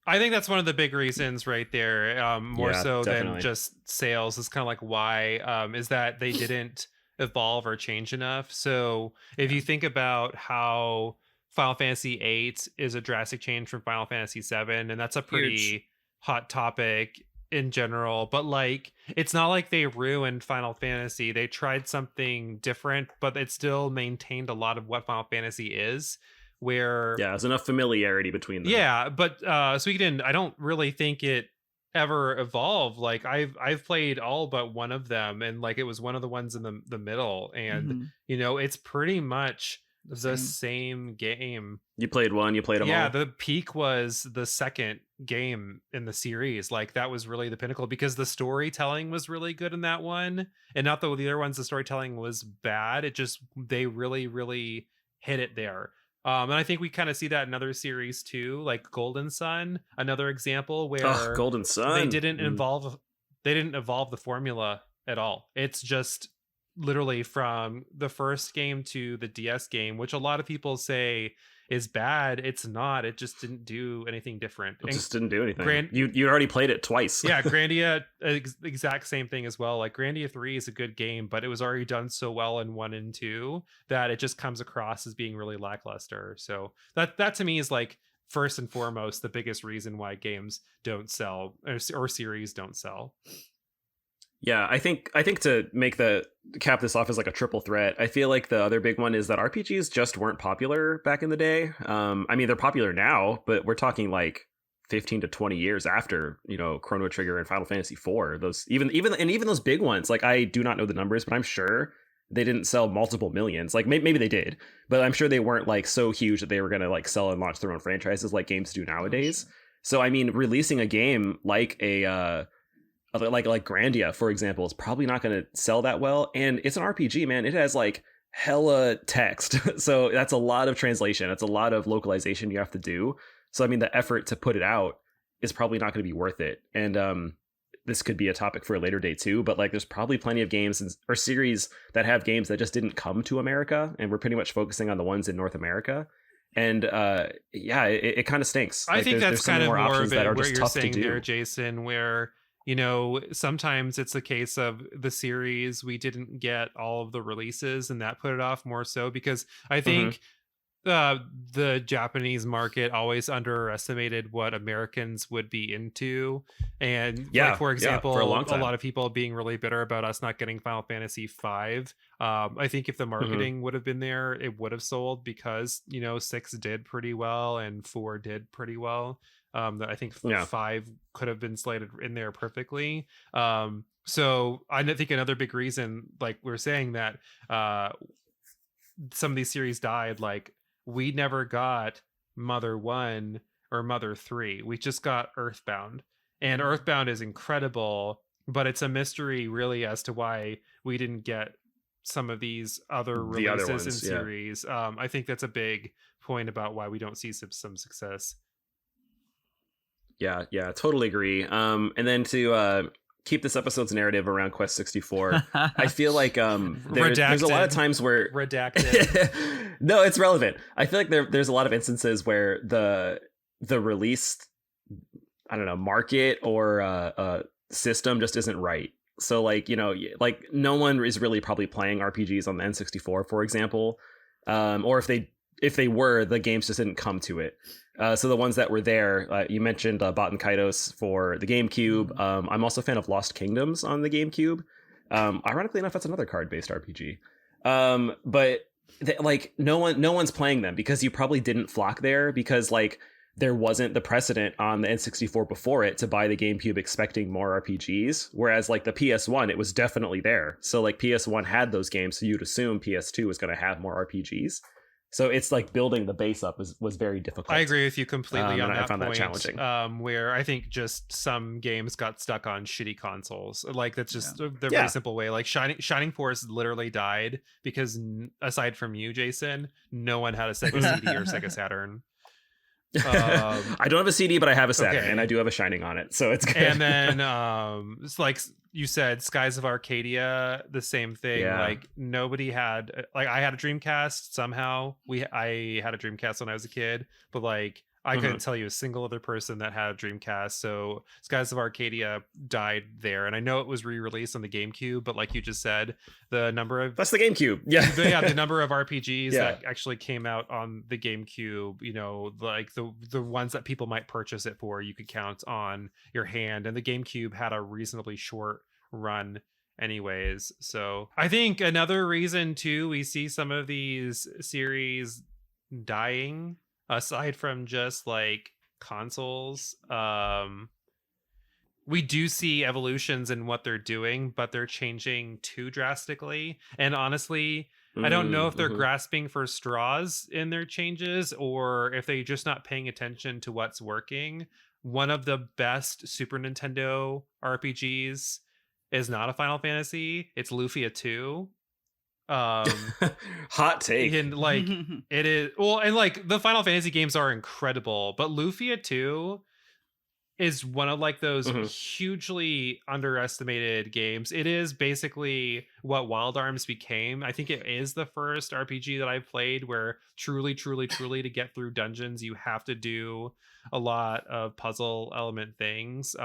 I think that's one of the big reasons right there, more so definitely. than just sales. Is kind of like why is that they didn't evolve or change enough. So if you think about how Final Fantasy VIII is a drastic change from Final Fantasy VII, and that's a pretty hot topic in general, but like it's not like they ruined Final Fantasy. They tried something different, but it still maintained a lot of what Final Fantasy is, where there's enough familiarity between them. But Suikoden, I don't really think it ever evolved. Like I've played all but one of them, and like it was one of the ones in the middle, and you know, it's pretty much the same game. You played one, you played them all. Yeah, the peak was the second game in the series. Like that was really the pinnacle, because the storytelling was really good in that one, and not that the other ones the storytelling was bad. It just they really hit it there. And I think we kind of see that in other series too, like Golden Sun, another example where Golden Sun, they didn't evolve the formula at all. It's just literally from the first game to the DS game, which a lot of people say is bad. It's not. It just didn't do anything different. It just didn't do anything. You already played it twice. Yeah, Grandia, exact same thing as well. Like Grandia 3 is a good game, but it was already done so well in 1 and 2 that it just comes across as being really lackluster. So that to me is like first and foremost the biggest reason why games don't sell or series don't sell. Yeah, I think to make the cap this off as like a triple threat, I feel like the other big one is that RPGs just weren't popular back in the day. I mean, they're popular now, but we're talking like 15 to 20 years after, Chrono Trigger and Final Fantasy IV. Those even those big ones, like I do not know the numbers, but I'm sure they didn't sell multiple millions. Like maybe they did, but I'm sure they weren't like so huge that they were going to like sell and launch their own franchises like games do nowadays. Sure. So I mean, releasing a game like like Grandia, for example, is probably not going to sell that well. And it's an RPG, man. It has like hella text. So that's a lot of translation. That's a lot of localization you have to do. So, I mean, the effort to put it out is probably not going to be worth it. And this could be a topic for a later date too. But like, there's probably plenty of games or series that have games that just didn't come to America. And we're pretty much focusing on the ones in North America. And yeah, it kind of stinks. I like, think that's kind of more options of that it are where just you're tough to saying do. there, Jason, where sometimes it's a case of the series we didn't get all of the releases, and that put it off more so because I think the Japanese market always underestimated what Americans would be into. And for example, for a long time. lot of people being really bitter about us not getting Final Fantasy V. I think if the marketing would have been there, it would have sold because 6 did pretty well and 4 did pretty well. That I think 5 could have been slated in there perfectly. So I think another big reason, like we're saying, that some of these series died, like we never got Mother 1 or Mother 3. We just got Earthbound. And Earthbound is incredible, but it's a mystery really as to why we didn't get some of these other releases in series. I think that's a big point about why we don't see some success. Yeah, totally agree. And then to keep this episode's narrative around Quest 64, I feel like there's a lot of times where redacted. No, it's relevant. I feel like there's a lot of instances where the released, I don't know, market or system just isn't right. So like like no one is really probably playing RPGs on the N64, for example, or if they were, the games just didn't come to it. So the ones that were there, you mentioned Baten Kaitos for the GameCube. I'm also a fan of Lost Kingdoms on the GameCube. Ironically enough, that's another card-based RPG. But like no one's playing them because you probably didn't flock there because like there wasn't the precedent on the N64 before it to buy the GameCube expecting more RPGs. Whereas like the PS1, it was definitely there. So like PS1 had those games, so you'd assume PS2 was going to have more RPGs. So it's like building the base up was very difficult. I agree with you completely on that I found point, that challenging. Where I think just some games got stuck on shitty consoles. Like that's just the very simple way. Like Shining Force literally died because aside from you, Jason, no one had a Sega CD or Sega Saturn. I don't have a CD, but I have a Saturn, and I do have a Shining on it, so it's good. And then it's like you said, Skies of Arcadia, the same thing. Like nobody had, like I had a Dreamcast somehow. I had a Dreamcast when I was a kid, but like I couldn't tell you a single other person that had a Dreamcast. So Skies of Arcadia died there. And I know it was re-released on the GameCube, but like you just said, the number of... That's the GameCube. Yeah. The number of RPGs that actually came out on the GameCube, like the ones that people might purchase it for, you could count on your hand. And the GameCube had a reasonably short run anyways. So I think another reason too, we see some of these series dying aside from just like consoles, we do see evolutions in what they're doing, but they're changing too drastically. And honestly, I don't know if they're grasping for straws in their changes or if they're just not paying attention to what's working. One of the best Super Nintendo RPGs is not a Final Fantasy. It's Lufia 2. Hot take. And like it is, well, and like the Final Fantasy games are incredible, but Lufia 2 is one of like those hugely underestimated games. It is basically what Wild Arms became. I think it is the first RPG that I've played where truly to get through dungeons you have to do a lot of puzzle element things.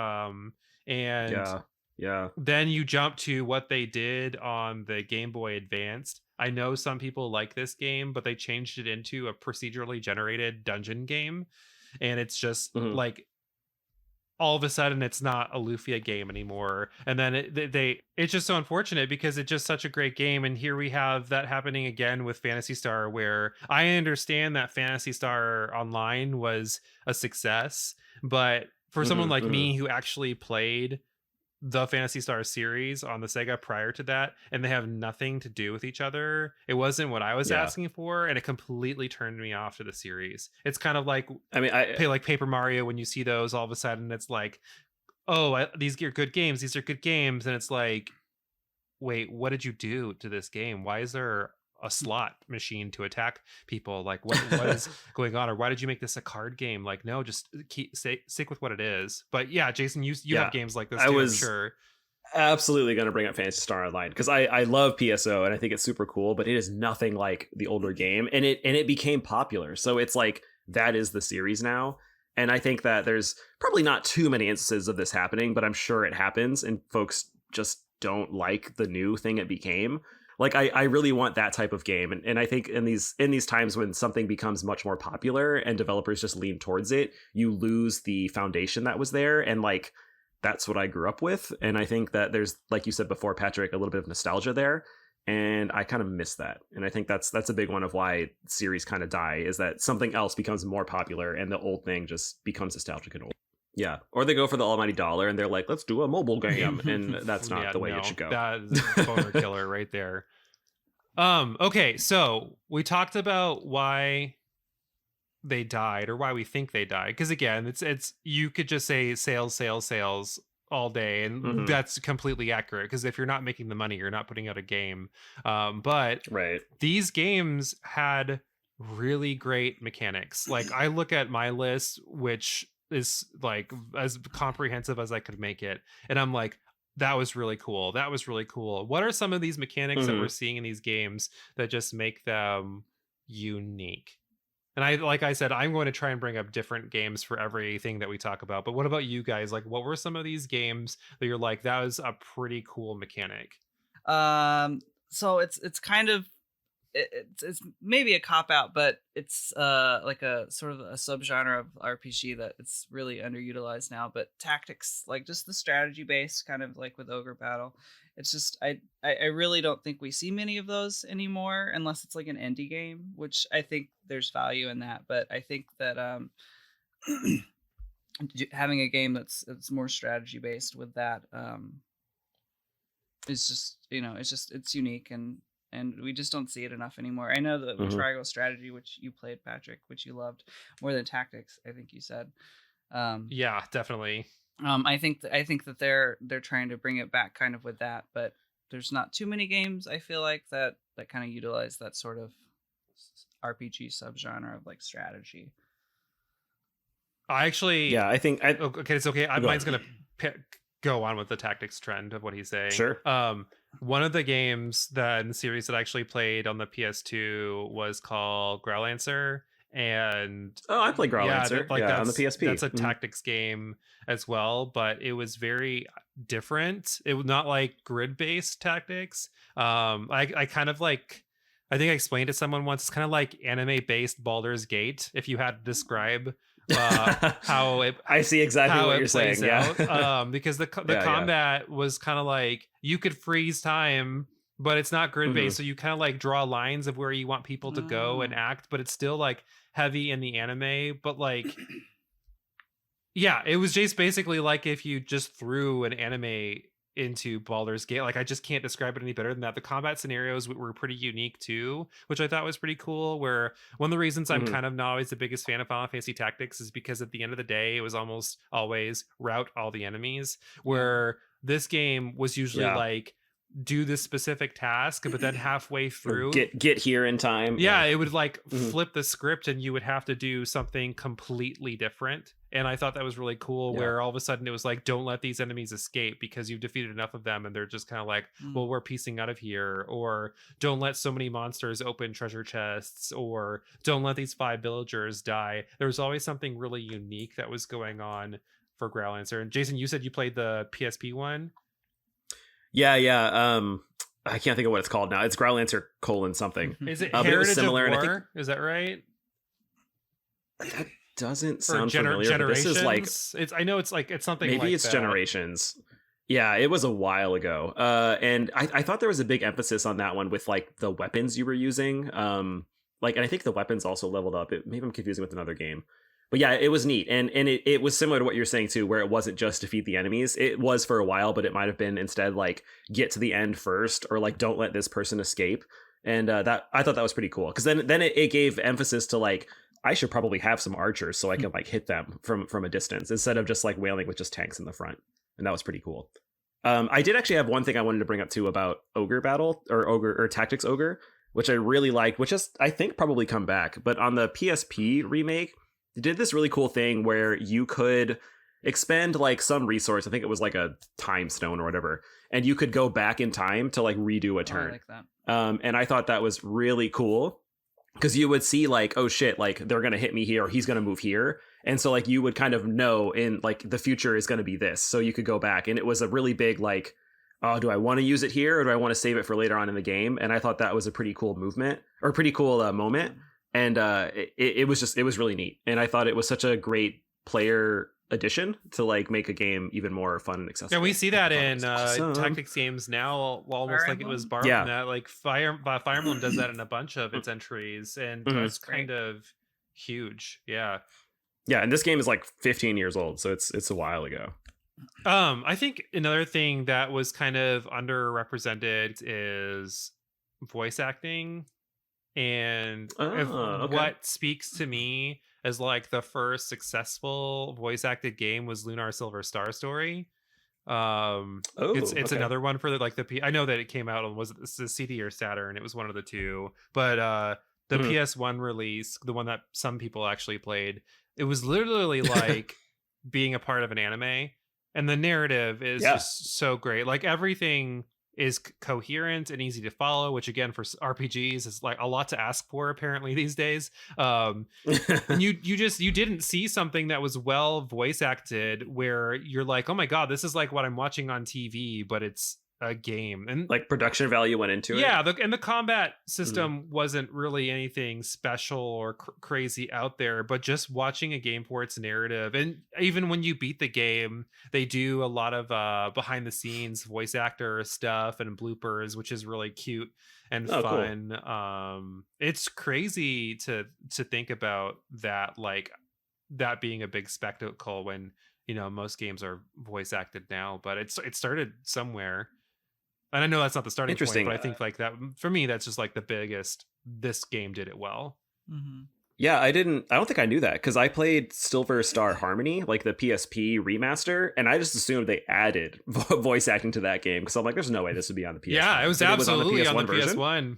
Then you jump to what they did on the Game Boy Advanced. I know some people like this game, but they changed it into a procedurally generated dungeon game. And it's just like all of a sudden it's not a Lufia game anymore. And then it's just so unfortunate because it's just such a great game. And here we have that happening again with Phantasy Star, where I understand that Phantasy Star Online was a success, but for someone like me who actually played the Phantasy Star series on the Sega prior to that, and they have nothing to do with each other, it wasn't what I was asking for, and it completely turned me off to the series. It's kind of like, I mean, like Paper Mario, when you see those, all of a sudden it's like, oh, these are good games, these are good games, and it's like, wait, what did you do to this game? Why is there a slot machine to attack people? Like, what is going on? Or why did you make this a card game? Like, no, just stick with what it is. But yeah, Jason, you have games like this too, I'm sure. Absolutely going to bring up Phantasy Star Online because I love PSO and I think it's super cool, but it is nothing like the older game, and it became popular. So it's like that is the series now. And I think that there's probably not too many instances of this happening, but I'm sure it happens, and folks just don't like the new thing it became. Like I really want that type of game, and I think in these times when something becomes much more popular and developers just lean towards it, you lose the foundation that was there, and like that's what I grew up with. And I think that there's, like you said before, Patrick, a little bit of nostalgia there, and I kind of miss that. And I think that's a big one of why series kind of die, is that something else becomes more popular and the old thing just becomes nostalgic and old. Yeah, or they go for the almighty dollar and they're like, let's do a mobile game, and that's not the way it should go. That is a boner killer right there. Okay, so we talked about why they died, or why we think they died, because again, it's you could just say sales all day, and that's completely accurate, because if you're not making the money, you're not putting out a game. But these games had really great mechanics. Like, I look at my list, which is like as comprehensive as I could make it, and I'm like, that was really cool, what are some of these mechanics that we're seeing in these games that just make them unique? And like I said, I'm going to try and bring up different games for everything that we talk about, but what about you guys? Like, what were some of these games that you're like, that was a pretty cool mechanic? So it's kind of, it's maybe a cop out, but it's like a sort of a subgenre of RPG that it's really underutilized now. But tactics, like just the strategy based, kind of like with Ogre Battle, it's just I really don't think we see many of those anymore, unless it's like an indie game, which I think there's value in that. But I think that having a game that's more strategy based with that is just, it's unique, and we just don't see it enough anymore. I know that Triangle Strategy, which you played, Patrick, which you loved more than Tactics, I think you said. Yeah, definitely. I think that they're trying to bring it back kind of with that, but there's not too many games, I feel like, that kind of utilize that sort of RPG subgenre of like strategy. I actually, I think okay, it's okay. Mine's gonna go on with the tactics trend of what he's saying. Sure. One of the games that in the series that I actually played on the PS2 was called Growlancer. And I played Growlancer on the PSP. That's a tactics game as well, but it was very different. It was not like grid-based tactics. I kind of like, I think I explained to someone once, it's kind of like anime-based Baldur's Gate, if you had to describe how it I see exactly what you're saying. Yeah. Because the combat was kind of like, you could freeze time, but it's not grid-based, so you kind of like draw lines of where you want people to go and act, but it's still like heavy in the anime. But like, yeah, it was just basically like if you just threw an anime into Baldur's Gate. Like, I just can't describe it any better than that. The combat scenarios were pretty unique too, which I thought was pretty cool. Where one of the reasons I'm kind of not always the biggest fan of Final Fantasy Tactics is because at the end of the day, it was almost always rout all the enemies, where this game was usually like, do this specific task, but then halfway through get here in time. It would like flip the script and you would have to do something completely different. And I thought that was really cool, where all of a sudden it was like, don't let these enemies escape because you've defeated enough of them, and they're just kind of like, well, we're piecing out of here. Or don't let so many monsters open treasure chests, or don't let these 5 villagers die. There was always something really unique that was going on for Growlancer. And Jason, you said you played the PSP one. Yeah. I can't think of what it's called now. It's Growlancer : something. Is it Heritage of War? Is that right? doesn't Or sound familiar. But this generations? is like I know it's something maybe like it's that. Generations. Yeah, it was a while ago. And I thought there was a big emphasis on that one with like the weapons you were using. And I think the weapons also leveled up. Maybe I'm confusing with another game. But yeah, it was neat. And it was similar to what you're saying too, where it wasn't just defeat the enemies. It was for a while, but it might have been instead like get to the end first, or like don't let this person escape. And that I thought that was pretty cool. Because then it gave emphasis to like, I should probably have some archers so I can like hit them from a distance instead of just like wailing with just tanks in the front. And that was pretty cool. I did actually have one thing I wanted to bring up too about Ogre Battle or Tactics Ogre, which I really liked, which is I think probably come back. But on the PSP remake, they did this really cool thing where you could expend like some resource. I think it was like a time stone or whatever, and you could go back in time to like redo a turn. I like that. And I thought that was really cool because you would see like, oh shit, like they're gonna hit me here or he's gonna move here. And so like you would kind of know in like the future is gonna be this. So you could go back, and it was a really big like, oh, do I want to use it here or do I want to save it for later on in the game? And I thought that was a pretty cool movement or pretty cool moment. And it was really neat. And I thought it was such a great player addition to like make a game even more fun and accessible. Yeah, we see that in awesome. tactics games now, almost Fire like it was Emblem? borrowed Yeah. from that. Like Fire Emblem does that in a bunch of its entries, and Mhm. it's kind of huge. Yeah. Yeah, and this game is like 15 years old, so it's a while ago. I think another thing that was kind of underrepresented is voice acting, and Okay. what speaks to me as like the first successful voice acted game was Lunar Silver Star Story. It's okay. another one for I know that it came out on, was it the CD or Saturn? It was one of the two, but the Mhm. PS1 release, the one that some people actually played, it was literally like being a part of an anime, and the narrative is Yeah. just so great. Like everything is coherent and easy to follow, which again for RPGs is like a lot to ask for apparently these days. And you didn't see something that was well voice acted where you're like, oh my god, this is like what I'm watching on TV, but it's a game. And like production value went into it. yeah, and the combat system wasn't really anything special or crazy out there, but just watching a game for its narrative. And even when you beat the game, they do a lot of behind the scenes voice actor stuff and bloopers, which is really cute and fun. Cool. It's crazy to think about that, like that being a big spectacle when, you know, most games are voice acted now, but it started somewhere. And I know that's not the starting point, but I think like that for me, that's just like the biggest. This game did it well. Mm-hmm. Yeah, I don't think I knew that because I played Silver Star Harmony, like the PSP remaster, and I just assumed they added voice acting to that game because I'm like, there's no way this would be on the PS1. Yeah, it was absolutely on the version? PS1.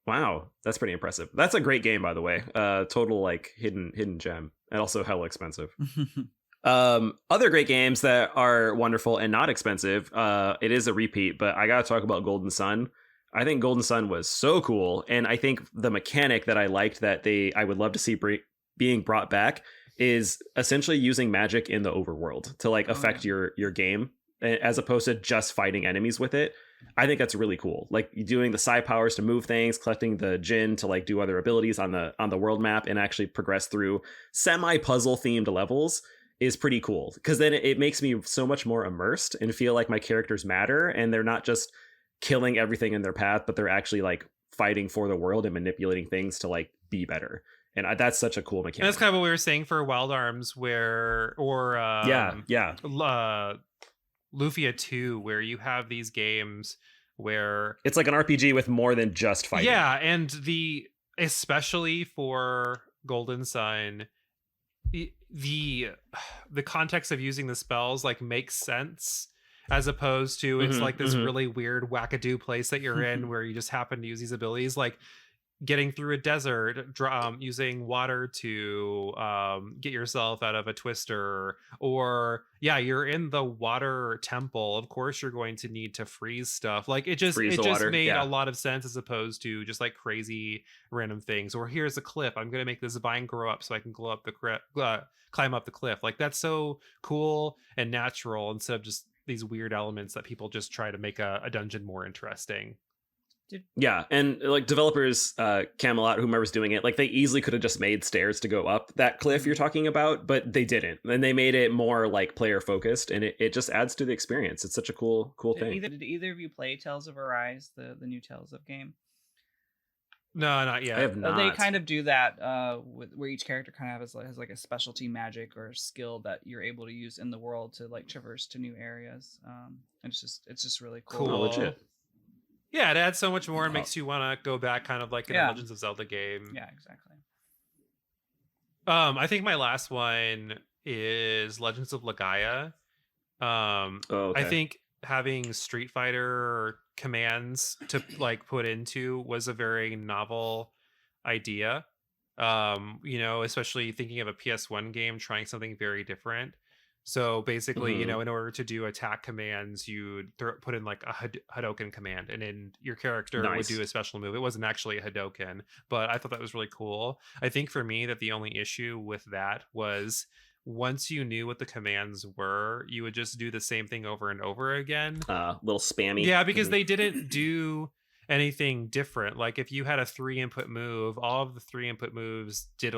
Wow, that's pretty impressive. That's a great game, by the way. Total like hidden gem, and also hella expensive. Other great games that are wonderful and not expensive. It is a repeat, but I gotta talk about Golden Sun. I think Golden Sun was so cool, and I think the mechanic that I liked that I would love to see being brought back is essentially using magic in the overworld to like affect your game as opposed to just fighting enemies with it. I think that's really cool. Like doing the psi powers to move things, collecting the Jin to like do other abilities on the world map and actually progress through semi-puzzle themed levels is pretty cool because then it makes me so much more immersed and feel like my characters matter and they're not just killing everything in their path, but they're actually like fighting for the world and manipulating things to like be better. And that's such a cool mechanic. And that's kind of what we were saying for Wild Arms, Lufia 2, where you have these games where it's like an RPG with more than just fighting. Yeah, and especially for Golden Sun, the context of using the spells like makes sense, as opposed to it's like this really weird wackadoo place that you're in where you just happen to use these abilities, like getting through a desert, using water to get yourself out of a twister, or you're in the water temple. Of course you're going to need to freeze stuff. Like it just made a lot of sense, as opposed to just like crazy random things. Or here's a cliff, I'm gonna make this vine grow up so I can climb up the cliff. Like that's so cool and natural, instead of just these weird elements that people just try to make a dungeon more interesting. Yeah, and like developers, Camelot, whomever's doing it, like they easily could have just made stairs to go up that cliff you're talking about, but they didn't. And they made it more like player focused, and it just adds to the experience. It's such a cool thing. Did either of you play Tales of Arise, the new Tales of game? No, not yet. I have not. They kind of do that where each character kind of has like a specialty magic or skill that you're able to use in the world to like traverse to new areas. It's just really cool. Oh, legit. Yeah, it adds so much more and makes you want to go back, kind of like in a Legends of Zelda game. Yeah, exactly. I think my last one is Legends of Legaia. Okay. I think having Street Fighter commands to like put into was a very novel idea. Especially thinking of a PS1 game trying something very different. So basically, in order to do attack commands, you'd put in like a Hadoken command, and then your character would do a special move. It wasn't actually a Hadoken, but I thought that was really cool. I think for me that the only issue with that was once you knew what the commands were, you would just do the same thing over and over again. Little spammy. Yeah, because they didn't do anything different. Like if you had a 3-input move, all of the 3-input moves did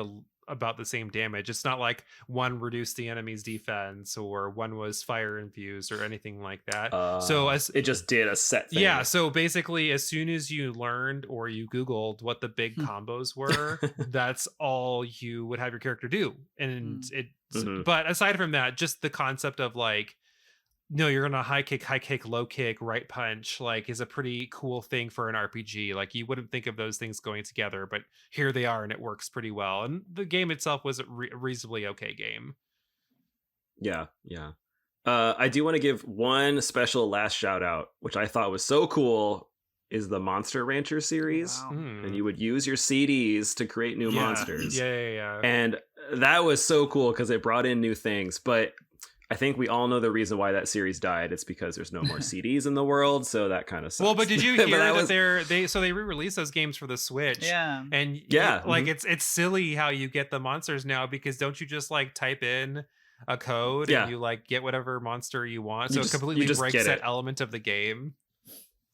about the same damage. It's not like one reduced the enemy's defense or one was fire infused or anything like that. So it just did a set thing. Yeah, so basically as soon as you learned or you Googled what the big combos were, that's all you would have your character do. And but aside from that, just the concept of like, no, you're gonna high kick, low kick, right punch, like is a pretty cool thing for an RPG. Like you wouldn't think of those things going together, but here they are, and it works pretty well. And the game itself was a reasonably okay game. Yeah. I do want to give one special last shout out, which I thought was so cool, is the Monster Rancher series. Wow. And you would use your CDs to create new monsters. Yeah. And that was so cool because it brought in new things, but I think we all know the reason why that series died. It's because there's no more CDs in the world, so that kind of sucks. Well, but did you hear that they re-released those games for the Switch? Yeah. And it's silly how you get the monsters now, because don't you just like type in a code and you like get whatever monster you want? So it completely breaks that element of the game.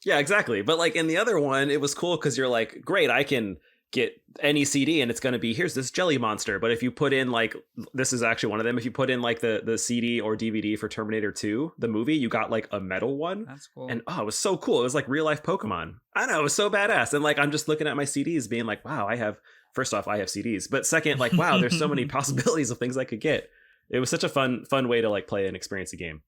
Yeah, exactly. But like in the other one, it was cool because you're like, great, I can get any CD and it's going to be, here's this jelly monster. But if you put in like, this is actually one of them, if you put in like the CD or DVD for Terminator 2, the movie, you got like a metal one. That's cool. And it was so cool. It was like real life Pokemon. I know, it was so badass. And like, I'm just looking at my CDs being like, wow, first off, I have CDs. But second, like, wow, there's so many possibilities of things I could get. It was such a fun way to like play and experience a game.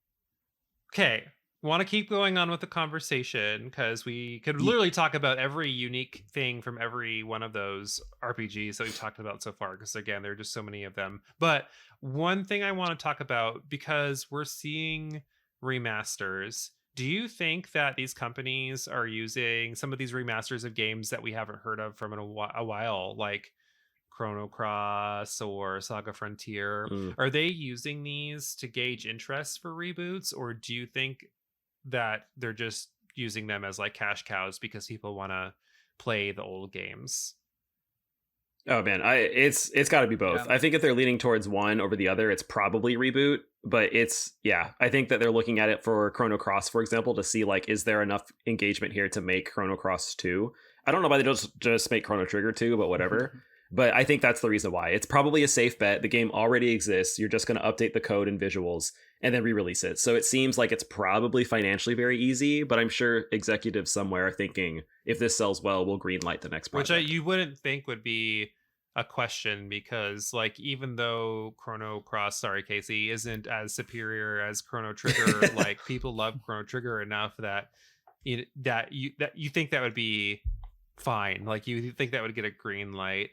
Okay. Want to keep going on with the conversation because we could literally talk about every unique thing from every one of those RPGs that we've talked about so far, because again, there are just so many of them. But one thing I want to talk about, because we're seeing remasters, do you think that these companies are using some of these remasters of games that we haven't heard of from a while, like Chrono Cross or Saga Frontier? Are they using these to gauge interest for reboots, or do you think that they're just using them as like cash cows because people want to play the old games? Oh man, it's got to be both. Yeah. I think if they're leaning towards one over the other, it's probably reboot. But I think that they're looking at it for Chrono Cross, for example, to see like, is there enough engagement here to make Chrono Cross 2? I don't know why they don't just make Chrono Trigger 2, but whatever. But I think that's the reason why. It's probably a safe bet. The game already exists. You're just going to update the code and visuals and then re-release it. So it seems like it's probably financially very easy, but I'm sure executives somewhere are thinking, if this sells well, we'll greenlight the next project. Which you wouldn't think would be a question, because like, even though Chrono Cross, sorry Casey, isn't as superior as Chrono Trigger, like people love Chrono Trigger enough that you think that would be fine. Like you think that would get a green light.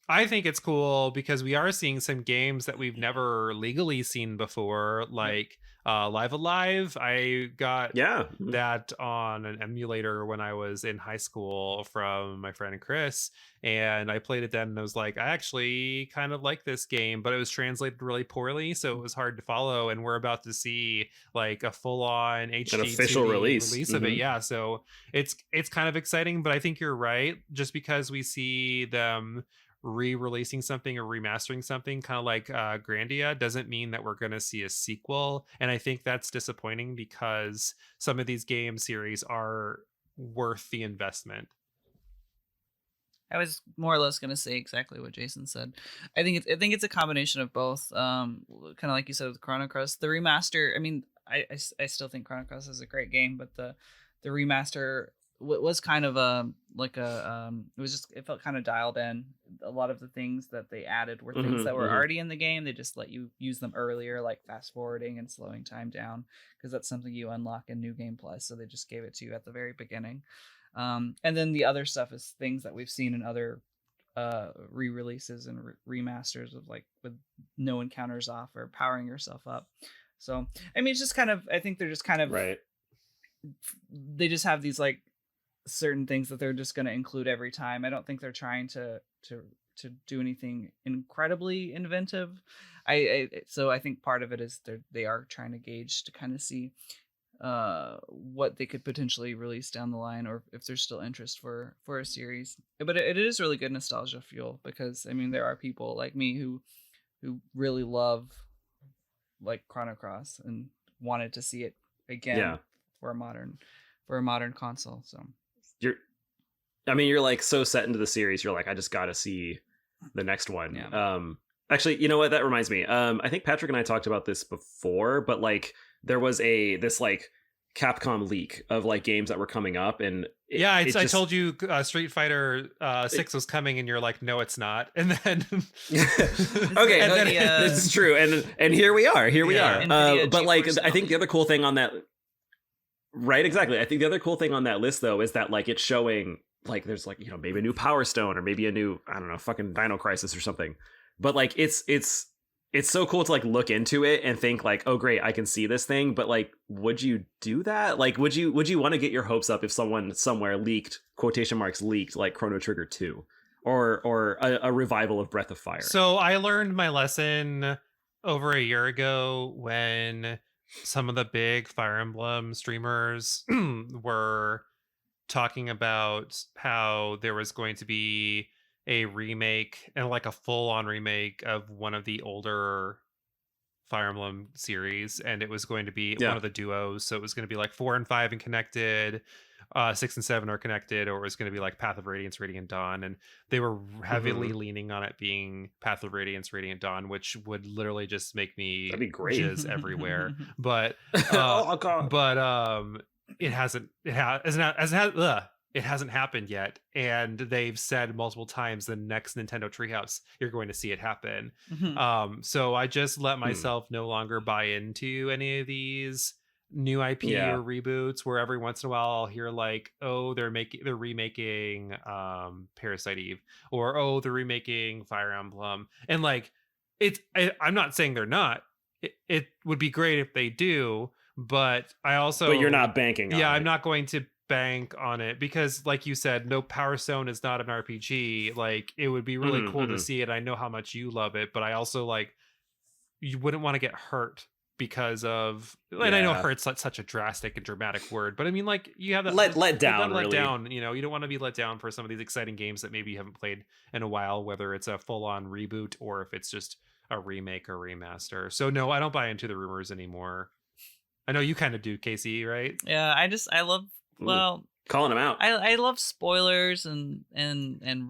I think it's cool because we are seeing some games that we've never legally seen before, like Live Alive. I got that on an emulator when I was in high school from my friend Chris, and I played it then, and I was like, I actually kind of like this game, but it was translated really poorly, so it was hard to follow. And we're about to see like a full-on HD an official release of it. Yeah, so it's kind of exciting. But I think you're right. Just because we see them re-releasing something or remastering something kind of like Grandia doesn't mean that we're going to see a sequel. And I think that's disappointing because some of these game series are worth the investment. I was more or less going to say exactly what Jason said. I think it's a combination of both. Kind of like you said with Chrono Cross, the remaster. I mean, I still think Chrono Cross is a great game, but the remaster was kind of it felt kind of dialed in. A lot of the things that they added were things that were already in the game. They just let you use them earlier, like fast forwarding and slowing time down, because that's something you unlock in New Game Plus. So they just gave it to you at the very beginning. And then the other stuff is things that we've seen in other re-releases and remasters of, like, with no encounters off or powering yourself up. So I mean, it's just kind of, I think they're just kind of right. They just have these like certain things that they're just going to include every time. I don't think they're trying to do anything incredibly inventive. So I think part of it is they are trying to gauge to kind of see what they could potentially release down the line, or if there's still interest for a series. But it is really good nostalgia fuel, because I mean, there are people like me who really love like Chrono Cross and wanted to see it again for a modern console. So you're like so set into the series, you're like, I just gotta see the next one. Actually, you know what, that reminds me, I think Patrick and I talked about this before, but like there was this like Capcom leak of like games that were coming up, and I told you Street Fighter 6 was coming, and you're like, no, it's not. And then okay, and then, this is true, and here we are. But like, I think the other cool thing on that, right? Exactly. I think the other cool thing on that list though is that like it's showing like there's like, you know, maybe a new Power Stone, or maybe a new, I don't know, fucking Dino Crisis or something. But like it's so cool to like look into it and think like, oh great, I can see this thing. But like, would you do that? Like, would you want to get your hopes up if someone somewhere leaked, quotation marks, leaked like Chrono Trigger 2 or a revival of Breath of Fire? So I learned my lesson over a year ago when some of the big Fire Emblem streamers were talking about how there was going to be a remake, and like a full-on remake of one of the older Fire Emblem series, and it was going to be one of the duos. So it was going to be like 4 and 5 and connected, 6 and 7 are connected, or it was going to be like Path of Radiance, Radiant Dawn, and they were heavily leaning on it being Path of Radiance, Radiant Dawn, which would literally just make me jizz everywhere. But oh god. But it hasn't happened yet, and they've said multiple times the next Nintendo Treehouse you're going to see it happen. So I just let myself no longer buy into any of these new IP or reboots, where every once in a while I'll hear like, oh, they're remaking Parasite Eve, or oh, they're remaking Fire Emblem, and like I'm not saying they're not. It would be great if they do, but you're not banking on it. I'm not going to bank on it, because like you said, no, Power Stone is not an RPG. Like, it would be really cool to see it. I know how much you love it, but I also like, you wouldn't want to get hurt because of, and I know hurt's like such a drastic and dramatic word, but I mean, like, you have that let down, you know, you don't want to be let down for some of these exciting games that maybe you haven't played in a while, whether it's a full-on reboot or if it's just a remake or remaster. So no, I don't buy into the rumors anymore. I know you kind of do, Casey, right? Yeah, I love, well, calling them out. I love spoilers and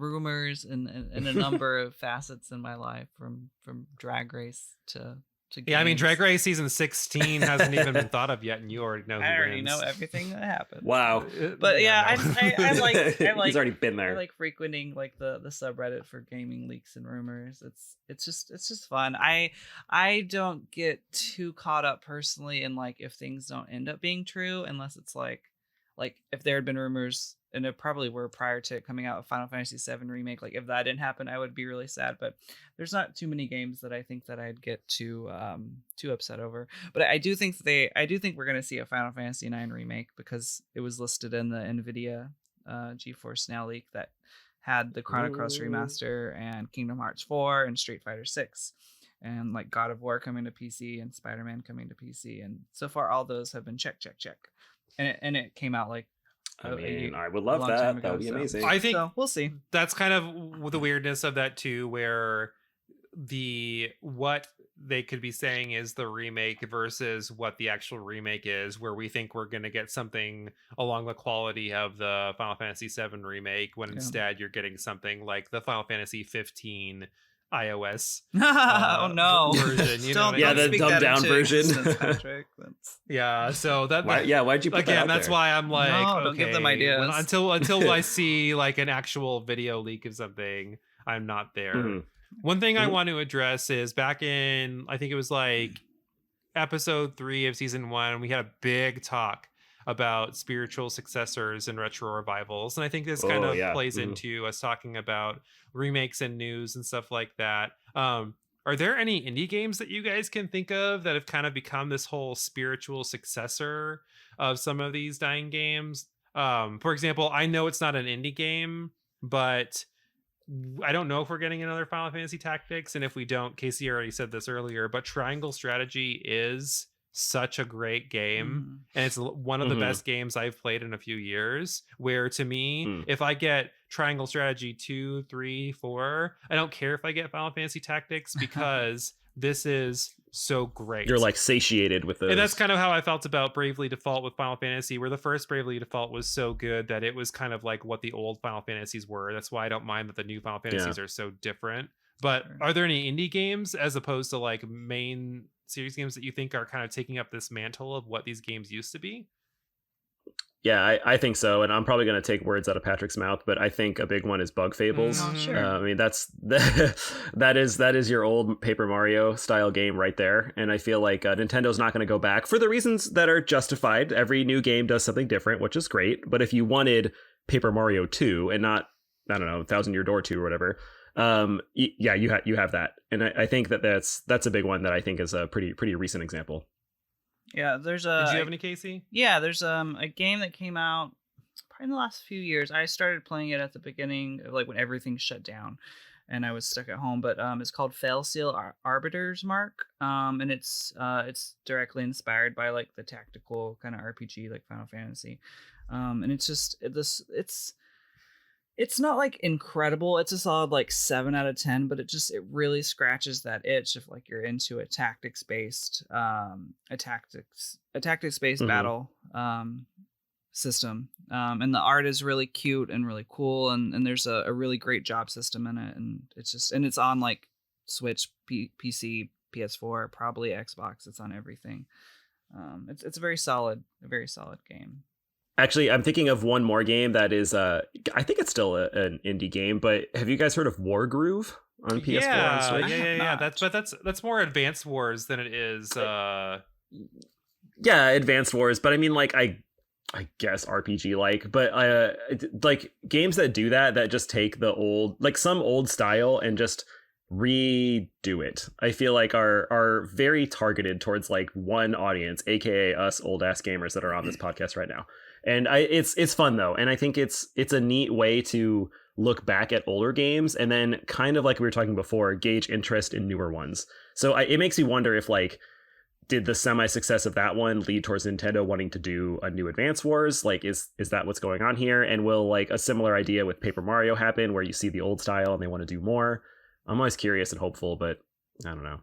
rumors and a number of facets in my life, from Drag Race to games. I mean, Drag Race season 16 hasn't even been thought of yet, and you already know who I already wins. know everything that happened. Wow. But I like he's already been there. I like frequenting like the subreddit for gaming leaks and rumors. It's just fun. I don't get too caught up personally in like if things don't end up being true, unless it's like if there had been rumors, and it probably were prior to it coming out, of Final Fantasy VII Remake, like if that didn't happen, I would be really sad. But there's not too many games that I think that I'd get too upset over. But I do think we're going to see a Final Fantasy IX Remake, because it was listed in the NVIDIA GeForce Now leak that had the Chrono Cross remaster and Kingdom Hearts 4 and Street Fighter 6. And like God of War coming to PC and Spider-Man coming to PC. And so far all those have been check. And it came out like, I mean, I would love that. That would be amazing. I think we'll see. That's kind of the weirdness of that too, where what they could be saying is the remake versus what the actual remake is, where we think we're going to get something along the quality of the Final Fantasy VII remake, when instead you're getting something like the Final Fantasy 15 iOS Oh no! version. You know, Yeah, the speak dumbed that down into version. existence, Patrick. yeah. So that why'd you put that again? out That's there? why I'm like, No, okay, don't give them ideas. until I see like an actual video leak of something, I'm not there. Mhm. One thing I Mhm. want to address is back in, I think it was like episode 3 of season 1, we had a big talk about spiritual successors and retro revivals, and I think this kind Oh, of yeah. plays Mhm. into us talking about remakes and news and stuff like that. Are there any indie games that you guys can think of that have kind of become this whole spiritual successor of some of these dying games? For example, I know it's not an indie game, but I don't know if we're getting another Final Fantasy Tactics, and if we don't, Casey already said this earlier, but Triangle Strategy is such a great game, and it's one of the Mhm. best games I've played in a few years, where to me, Mm. if I get Triangle Strategy 2, 3, 4, I don't care if I get Final Fantasy Tactics, because this is so great. You're like satiated with those. And that's kind of how I felt about Bravely Default with Final Fantasy, where the first Bravely Default was so good that it was kind of like what the old Final Fantasies were. That's why I don't mind that the new Final Fantasies are so different. But Sure. are there any indie games as opposed to like main series games that you think are kind of taking up this mantle of what these games used to be? Yeah, I think so, and I'm probably going to take words out of Patrick's mouth, but I think a big one is Bug Fables. Oh, sure. I mean, that's that is your old Paper Mario style game right there, and I feel like Nintendo's not going to go back for the reasons that are justified. Every new game does something different, which is great. But if you wanted Paper Mario 2 and not, I don't know, Thousand Year Door 2 or whatever, yeah, you have that, and I think that's a big one that I think is a pretty recent example. Yeah, there's Did you have any, Casey? Yeah, there's a game that came out probably in the last few years. I started playing it at the beginning of like when everything shut down and I was stuck at home, but it's called Fail Seal Arbiter's Mark. And it's directly inspired by like the tactical kind of RPG like Final Fantasy. And it's just it's not like incredible. It's a solid like 7 out of 10, but it really scratches that itch if like you're into a tactics based battle system. And the art is really cute and really cool, and there's a really great job system in it, and it's on like Switch, PC, PS4, probably Xbox. It's on everything. It's a very solid game. Actually, I'm thinking of one more game that is, I think it's still an indie game, but have you guys heard of Wargroove on PS4 on Switch? Yeah. That's more Advanced Wars than it is. Yeah, Advanced Wars, but I mean, like, I guess RPG like, but like games that do that just take the old, like some old style and just redo it, I feel like are very targeted towards like one audience, aka us old ass gamers that are on this podcast right now. And it's fun though, and I think it's a neat way to look back at older games and then kind of like we were talking before, gauge interest in newer ones. So it makes me wonder if like, did the semi-success of that one lead towards Nintendo wanting to do a new Advance Wars? Like, is that what's going on here? And will like a similar idea with Paper Mario happen, where you see the old style and they want to do more? I'm always curious and hopeful, but I don't know.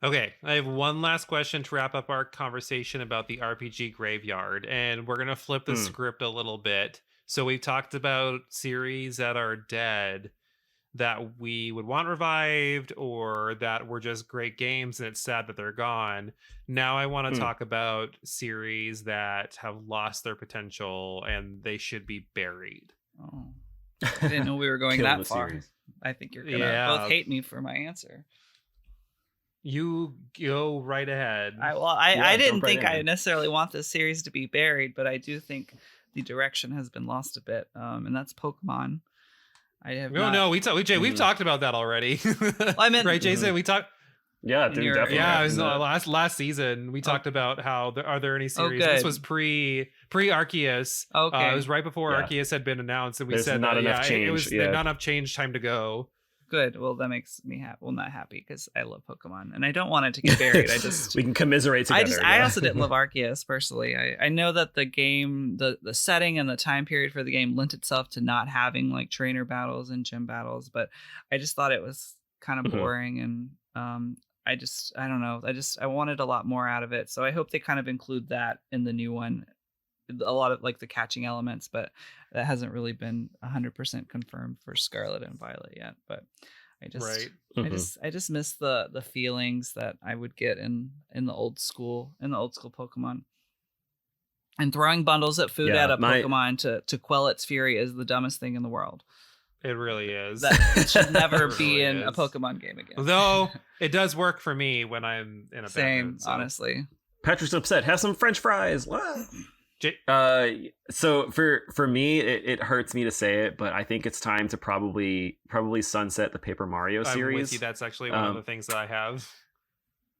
Okay, I have one last question to wrap up our conversation about the RPG graveyard, and we're going to flip the script a little bit. So we've talked about series that are dead that we would want revived, or that were just great games and it's sad that they're gone. Now I want to talk about series that have lost their potential and they should be buried. Oh, I didn't know we were going that far. Series. I think you're gonna both hate me for my answer. You go right ahead. I didn't think I necessarily want this series to be buried, but I do think the direction has been lost a bit, and that's Pokemon. We've talked about that already. I meant, right, Jason? We talked. Yeah, dude, definitely. Yeah, it was last season. We talked about how are there any series? This was pre Arceus. Okay, it was right before Arceus had been announced, and we said not enough change. It was not enough change. Time to go. Good. Well, that makes me happy. Well, not happy because I love Pokemon and I don't want it to get buried. We can commiserate together. I also didn't love Arceus personally. I know that the game, the setting and the time period for the game lent itself to not having like trainer battles and gym battles, but I just thought it was kind of boring. And I don't know. I wanted a lot more out of it. So I hope they kind of include that in the new one. A lot of like the catching elements, but that hasn't really been 100% confirmed for Scarlet and Violet yet. But I just, Right. I just miss the feelings that I would get in the old school Pokemon. And throwing bundles of food Yeah, at a Pokemon to quell its fury is the dumbest thing in the world. It really is. That it should never It be really in a is. Pokemon game again. Though it does work for me when I'm in a bad Same, mood, so. honestly. Patrick's upset. Have some French fries. What? So for me, it hurts me to say it, but I think it's time to probably sunset the Paper Mario I'm series. with you. That's actually one of the things that I have.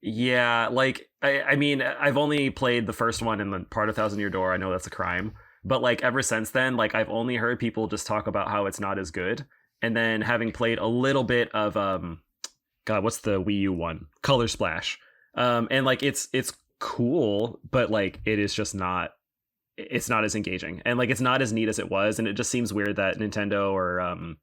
Yeah, like I mean, I've only played the first one in the part of Thousand Year Door. I know that's a crime, but like ever since then, like I've only heard people just talk about how it's not as good. And then having played a little bit of God, what's the Wii U one? Color Splash. And like it's cool, but like it is just not. It's not as engaging, and like it's not as neat as it was, and it just seems weird that Nintendo or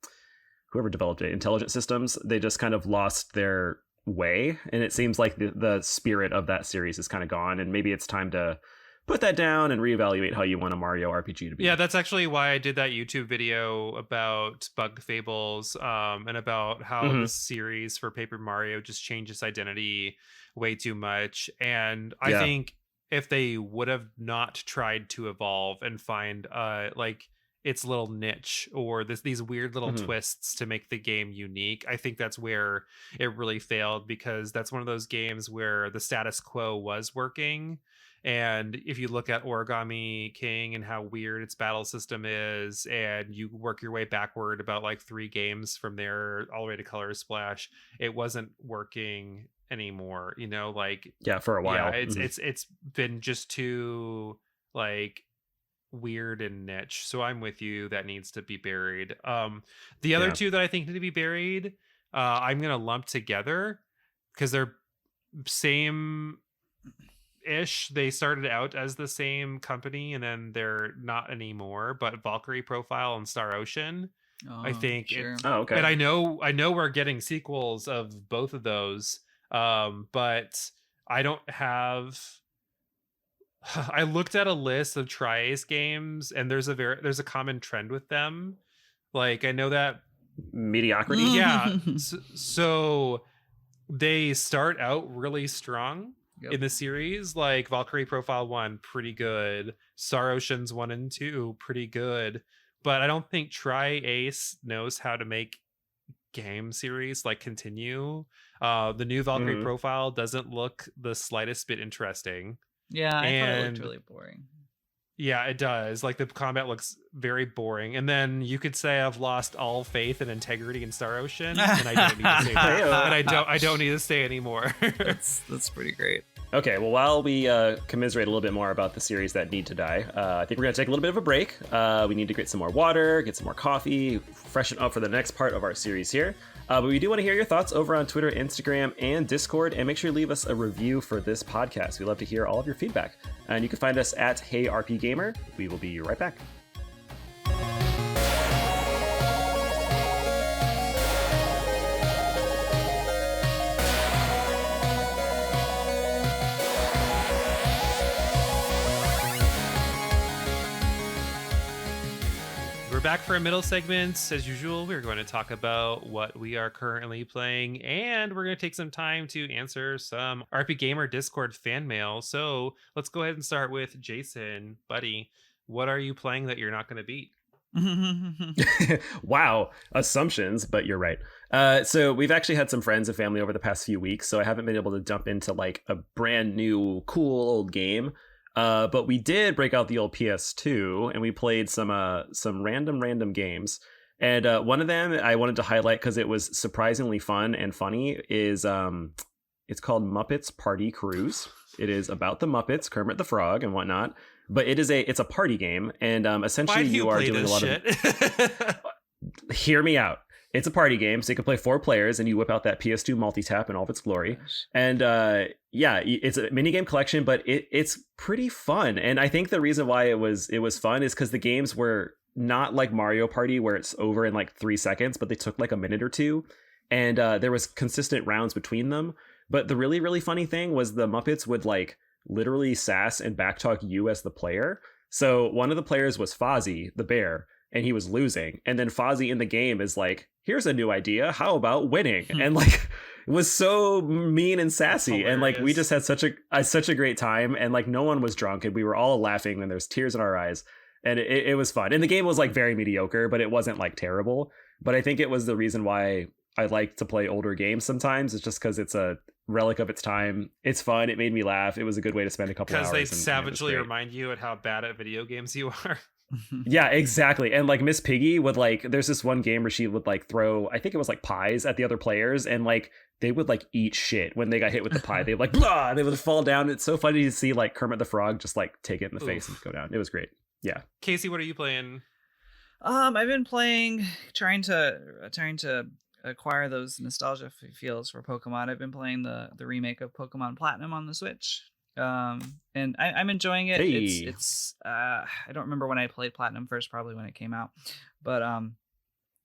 whoever developed it, Intelligent Systems, they just kind of lost their way, and it seems like the spirit of that series is kind of gone, and maybe it's time to put that down and reevaluate how you want a Mario RPG to be. Yeah, that's actually why I did that YouTube video about Bug Fables, and about how the series for Paper Mario just changed its identity way too much. And I think if they would have not tried to evolve and find like its little niche or these weird little twists to make the game unique, I think that's where it really failed, because that's one of those games where the status quo was working. And if you look at Origami King and how weird its battle system is, and you work your way backward about like 3 games from there all the way to Color Splash, it wasn't working anymore, you know, like for a while. Yeah, it's been just too like weird and niche. So I'm with you, that needs to be buried. The other two that I think need to be buried, I'm gonna lump together because they're same ish. They started out as the same company and then they're not anymore, but Valkyrie Profile and Star Ocean, I think okay. And I know we're getting sequels of both of those, but I don't have I looked at a list of Tri-Ace games and there's a common trend with them. Like I know that mediocrity. Yeah. So they start out really strong in the series, like Valkyrie Profile 1, pretty good. Star Oceans 1 and 2, pretty good. But I don't think Tri-Ace knows how to make game series like continue. The new Valkyrie Profile doesn't look the slightest bit interesting. Yeah, I thought it looked really boring. Yeah, it does. Like the combat looks very boring. And then you could say I've lost all faith and integrity in Star Ocean, and I don't need to say that. And I don't need to stay anymore. That's pretty great. Okay, well, while we commiserate a little bit more about the series that need to die, I think we're going to take a little bit of a break. We need to get some more water, get some more coffee, freshen up for the next part of our series here. But we do want to hear your thoughts over on Twitter, Instagram, and Discord, and make sure you leave us a review for this podcast. We love to hear all of your feedback. And you can find us at RPGaymer. We will be right back. We're back for a middle segment. As usual, we're going to talk about what we are currently playing, and we're going to take some time to answer some RPGaymer Discord fan mail. So let's go ahead and start with Jason. Buddy, what are you playing that you're not going to beat? Wow, assumptions, but you're right. So we've actually had some friends and family over the past few weeks, so I haven't been able to jump into like a brand new cool old game. But we did break out the old PS2 and we played some random games. And one of them I wanted to highlight because it was surprisingly fun and funny is it's called Muppets Party Cruise. It is about the Muppets, Kermit the Frog and whatnot. But it's a party game, and essentially you are doing a lot of. Hear me out. It's a party game, so you can play 4 players, and you whip out that PS2 multi-tap in all of its glory. And it's a minigame collection, but it's pretty fun. And I think the reason why it was fun is because the games were not like Mario Party, where it's over in like 3 seconds, but they took like a minute or two, and there was consistent rounds between them. But the really, really funny thing was the Muppets would like literally sass and backtalk you as the player. So one of the players was Fozzie, the bear, and he was losing. And then Fozzie in the game is like, here's a new idea. How about winning? And like, it was so mean and sassy. And like, we just had such a great time. And like, no one was drunk and we were all laughing and there's tears in our eyes. And it was fun. And the game was like very mediocre, but it wasn't like terrible. But I think it was the reason why I like to play older games sometimes. It's just because it's a relic of its time. It's fun. It made me laugh. It was a good way to spend a couple hours. Because they savagely remind you at how bad at video games you are. Yeah, exactly. And like Miss Piggy would like, there's this one game where she would like throw, I think it was like pies at the other players, and like they would like eat shit when they got hit with the pie. They would like blah, and they would fall down. It's so funny to see like Kermit the Frog just like take it in the face and go down. It was great. Yeah. Casey, what are you playing? I've been playing, trying to acquire those nostalgia feels for Pokemon. I've been playing the remake of Pokemon Platinum on the Switch. And I'm enjoying it. Hey. It's I don't remember when I played Platinum first, probably when it came out, but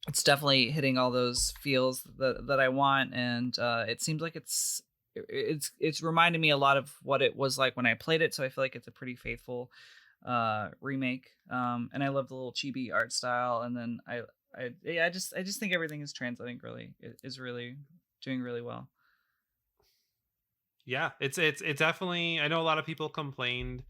it's definitely hitting all those feels that I want, and it seems like it's reminding me a lot of what it was like when I played it, so I feel like it's a pretty faithful remake. And I love the little chibi art style, and then I just think everything is translating is really doing really well. Yeah, it's definitely, I know a lot of people complained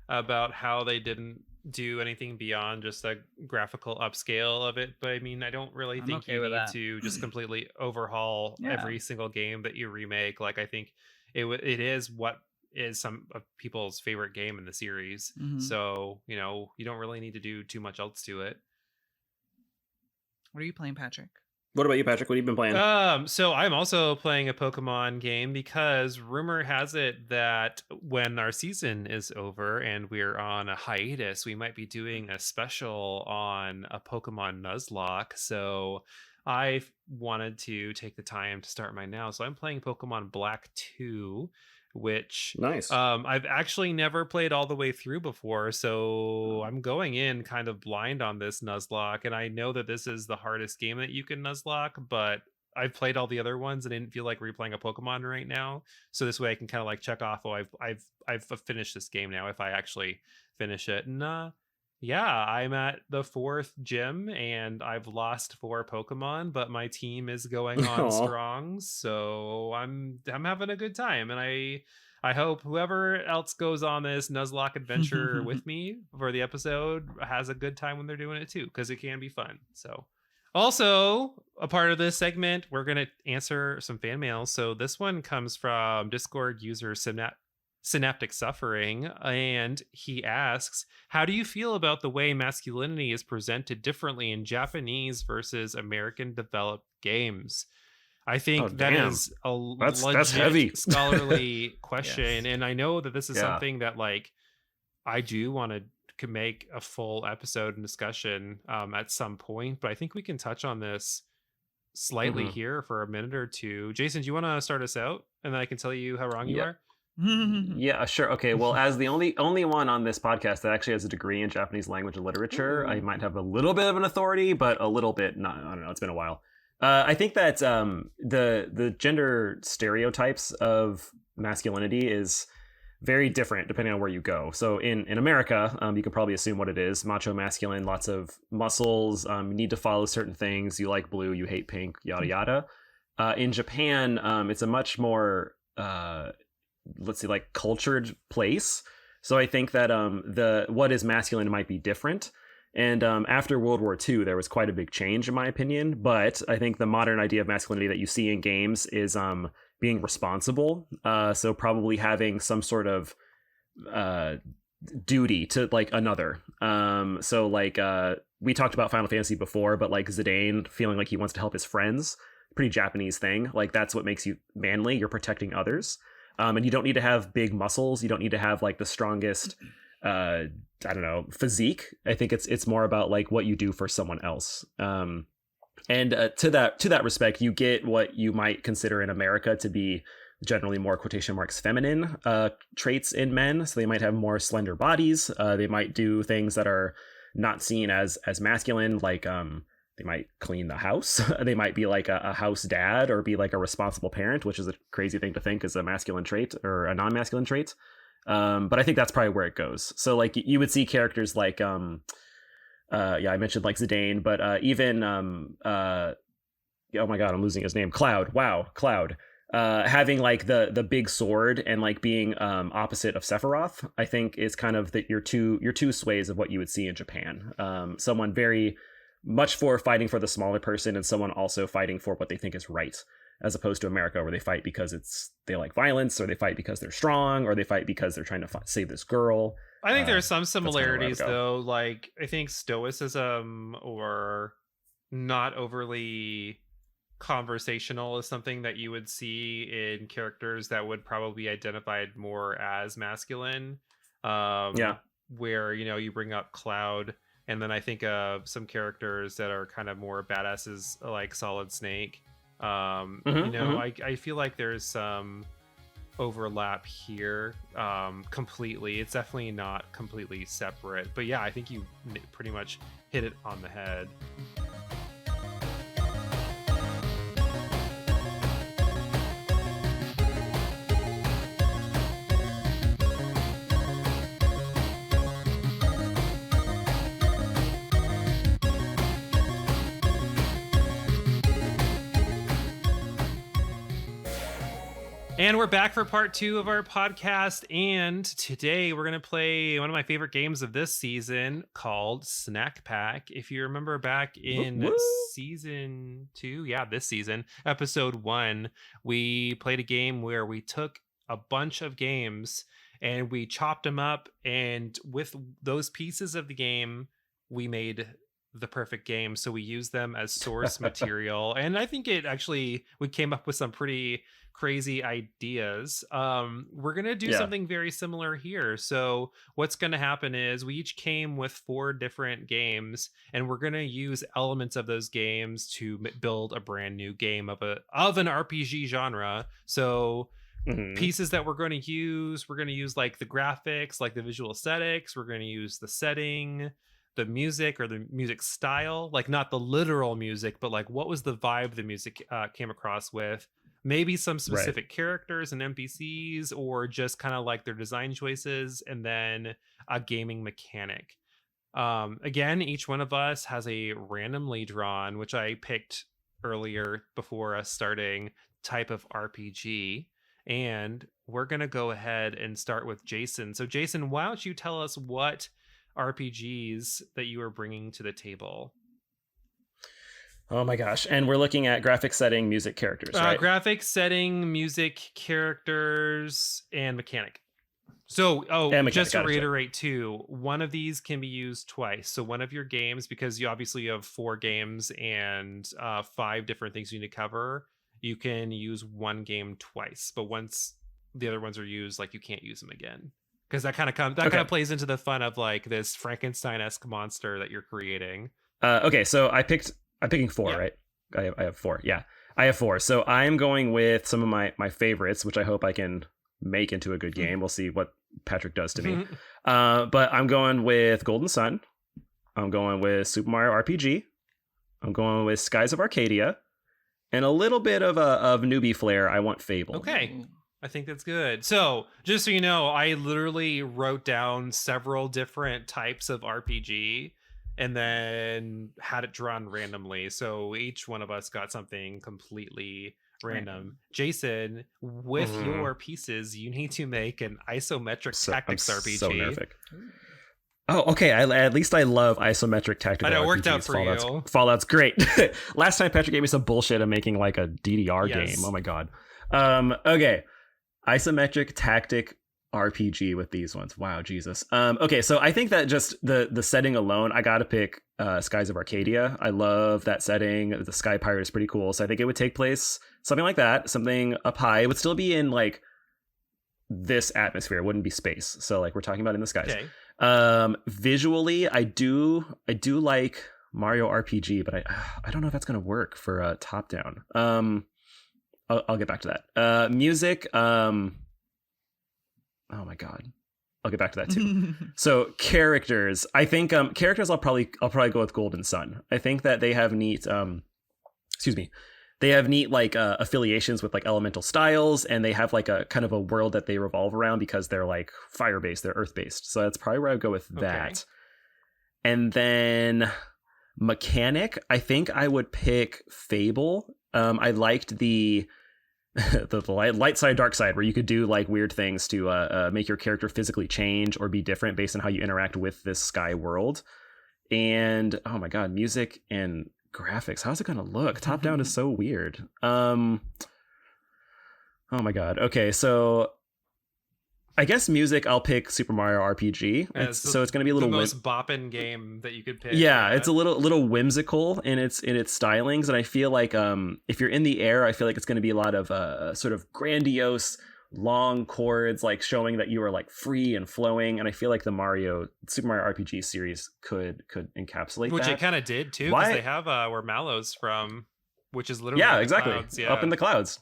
about how they didn't do anything beyond just a graphical upscale of it, but I mean, I don't really think okay you with need that. to just completely overhaul every single game that you remake. Like, I think it is what is some of people's favorite game in the series. Mhm. So, you know, you don't really need to do too much else to it. What are you playing, Patrick? What about you, Patrick? What have you been playing? So I'm also playing a Pokemon game because rumor has it that when our season is over and we're on a hiatus, we might be doing a special on a Pokemon Nuzlocke. So I wanted to take the time to start mine now. So I'm playing Pokemon Black 2, which Nice. I've actually never played all the way through before, so I'm going in kind of blind on this Nuzlocke, and I know that this is the hardest game that you can Nuzlocke, but I've played all the other ones and I didn't feel like replaying a Pokemon right now. So this way I can kind of like check off, oh, I've finished this game now if I actually finish it. And yeah, I'm at the 4th gym and I've lost 4 Pokemon, but my team is going on strong, so I'm having a good time, and I hope whoever else goes on this Nuzlocke adventure with me for the episode has a good time when they're doing it too, because it can be fun. So also a part of this segment, we're going to answer some fan mail. So this one comes from Discord user Synaptic Suffering, and he asks, how do you feel about the way masculinity is presented differently in Japanese versus American developed games? I think that is a that's heavy scholarly question. Yes. And I know that this is something that like I do want to make a full episode and discussion at some point, but I think we can touch on this slightly here for a minute or two. Jason, do you want to start us out, and then I can tell you how wrong you are? Yeah, sure. Okay, well, as the only one on this podcast that actually has a degree in Japanese language and literature, I might have a little bit of an authority, but a little bit not. I don't know. It's been a while. I think that the gender stereotypes of masculinity is very different depending on where you go. So in America, you can probably assume what it is: macho masculine, lots of muscles. You need to follow certain things. You like blue, you hate pink, yada yada. In Japan, it's a much more let's say like cultured place. So I think that what is masculine might be different. And after World War II, there was quite a big change in my opinion. But I think the modern idea of masculinity that you see in games is being responsible. So probably having some sort of duty to like another. So like we talked about Final Fantasy before, but like Zidane feeling like he wants to help his friends, pretty Japanese thing. Like that's what makes you manly. You're protecting others. And you don't need to have big muscles. You don't need to have like the strongest, I don't know, physique. I think it's more about like what you do for someone else. And to that respect, you get what you might consider in America to be generally more quotation marks feminine traits in men. So they might have more slender bodies. They might do things that are not seen as masculine, like they might clean the house. They might be like a house dad or be like a responsible parent, which is a crazy thing to think is a masculine trait or a non-masculine trait. But I think that's probably where it goes. So like you would see characters like I mentioned like Zidane, but even oh my god, I'm losing his name. Cloud. Wow, Cloud. Having like the big sword and like being opposite of Sephiroth, I think is kind of your two sways of what you would see in Japan. Someone very much for fighting for the smaller person, and someone also fighting for what they think is right, as opposed to America, where they fight because they like violence, or they fight because they're strong, or they fight because they're trying to save this girl. I think there are some kinda similarities where I would though. Like I think stoicism or not overly conversational is something that you would see in characters that would probably be identified more as masculine. Where you bring up Cloud, and then I think of some characters that are kind of more badasses like Solid Snake. I feel like there's some overlap here. Completely, it's definitely not completely separate, but yeah, I think you pretty much hit it on the head. And we're back for part 2 of our podcast, and today we're going to play one of my favorite games of this season called Snack Pack. If you remember back in season 2, this season, episode 1, we played a game where we took a bunch of games and we chopped them up, and with those pieces of the game, we made the perfect game. So we used them as source material, and I think we came up with some pretty crazy ideas. We're gonna do something very similar here. So what's gonna happen is we each came with 4 different games, and we're gonna use elements of those games to build a brand new game of an RPG genre. So pieces that we're going to use like the graphics, like the visual aesthetics. We're going to use the setting, the music or the music style, like not the literal music, but like what was the vibe the music came across with. Maybe some specific characters and NPCs, or just kind of like their design choices, and then a gaming mechanic. Again, each one of us has a randomly drawn, which I picked earlier before us starting, type of RPG. And we're going to go ahead and start with Jason. So Jason, why don't you tell us what RPGs that you are bringing to the table? Oh my gosh. And we're looking at graphic setting, music, characters, right? Graphic setting, music, characters, and mechanic. So, just to reiterate too, one of these can be used twice. So one of your games, because you obviously have 4 games and 5 different things you need to cover, you can use one game twice. But once the other ones are used, like you can't use them again. Because that kind of plays into the fun of like this Frankenstein-esque monster that you're creating. Okay, so I'm picking 4, right? I have 4. Yeah, I have 4. So I'm going with some of my favorites, which I hope I can make into a good game. We'll see what Patrick does to me. But I'm going with Golden Sun. I'm going with Super Mario RPG. I'm going with Skies of Arcadia. And a little bit of newbie flair. I want Fable. Okay. I think that's good. So just so you know, I literally wrote down several different types of RPG and then had it drawn randomly. So each one of us got something completely random. Jason, with your pieces, you need to make an isometric tactics RPG. So nervic. Oh, okay. At least I love isometric tactical RPGs. I know, it worked out for you. Fallout's great. Last time Patrick gave me some bullshit of making like a DDR game. Oh my god. Okay. Isometric tactic RPG with these ones. Wow, Jesus. Okay, so I think that just the setting alone, I gotta pick Skies of Arcadia. I love that setting. The Sky Pirate is pretty cool. So I think it would take place something like that, something up high. It would still be in like this atmosphere. It wouldn't be space. So like we're talking about in the skies. Okay. Visually, I do like Mario RPG, but I don't know if that's gonna work for top down. I'll get back to that. Music. Oh my god. I'll get back to that too. So characters, I think characters I'll probably go with Golden Sun. I think that they have neat they have neat like affiliations with like elemental styles, and they have like a kind of a world that they revolve around because they're like fire based, they're earth based. So that's probably where I'd go with that. And then mechanic, I think I would pick Fable. I liked the light side, dark side, where you could do like weird things to make your character physically change or be different based on how you interact with this sky world. And oh my god, music and graphics, how's it gonna look? Top down is so weird. Oh my god. Okay, so I guess music, I'll pick Super Mario RPG. So it's gonna be a little the most boppin' game that you could pick. Yeah, it's a little whimsical in its stylings, and I feel like if you're in the air, I feel like it's gonna be a lot of sort of grandiose long chords, like showing that you are like free and flowing. And I feel like the Super Mario RPG series could encapsulate which that. it kind of did too, because they have where Mallow's from, which is literally exactly clouds, up in the clouds.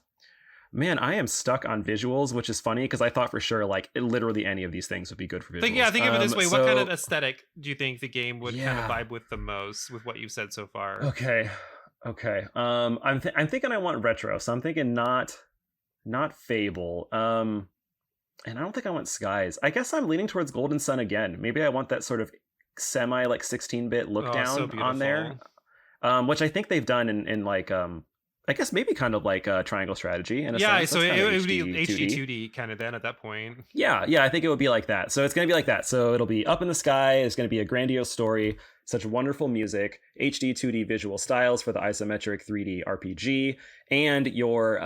Man, I am stuck on visuals, which is funny because I thought for sure like literally any of these things would be good for visuals. Think of it this way: what kind of aesthetic do you think the game would kind of vibe with the most, with what you've said so far? Okay. I'm thinking I want retro, so I'm thinking not Fable. And I don't think I want Skies. I guess I'm leaning towards Golden Sun again. Maybe I want that sort of semi like 16-bit look down on there, which I think they've done in like I guess maybe kind of like a triangle strategy in a sense. So it would be HD 2D kind of then at that point. Yeah, I think it would be like that. So it's going to be like that. So it'll be up in the sky. It's going to be a grandiose story, such wonderful music, HD 2D visual styles for the isometric 3D RPG, and your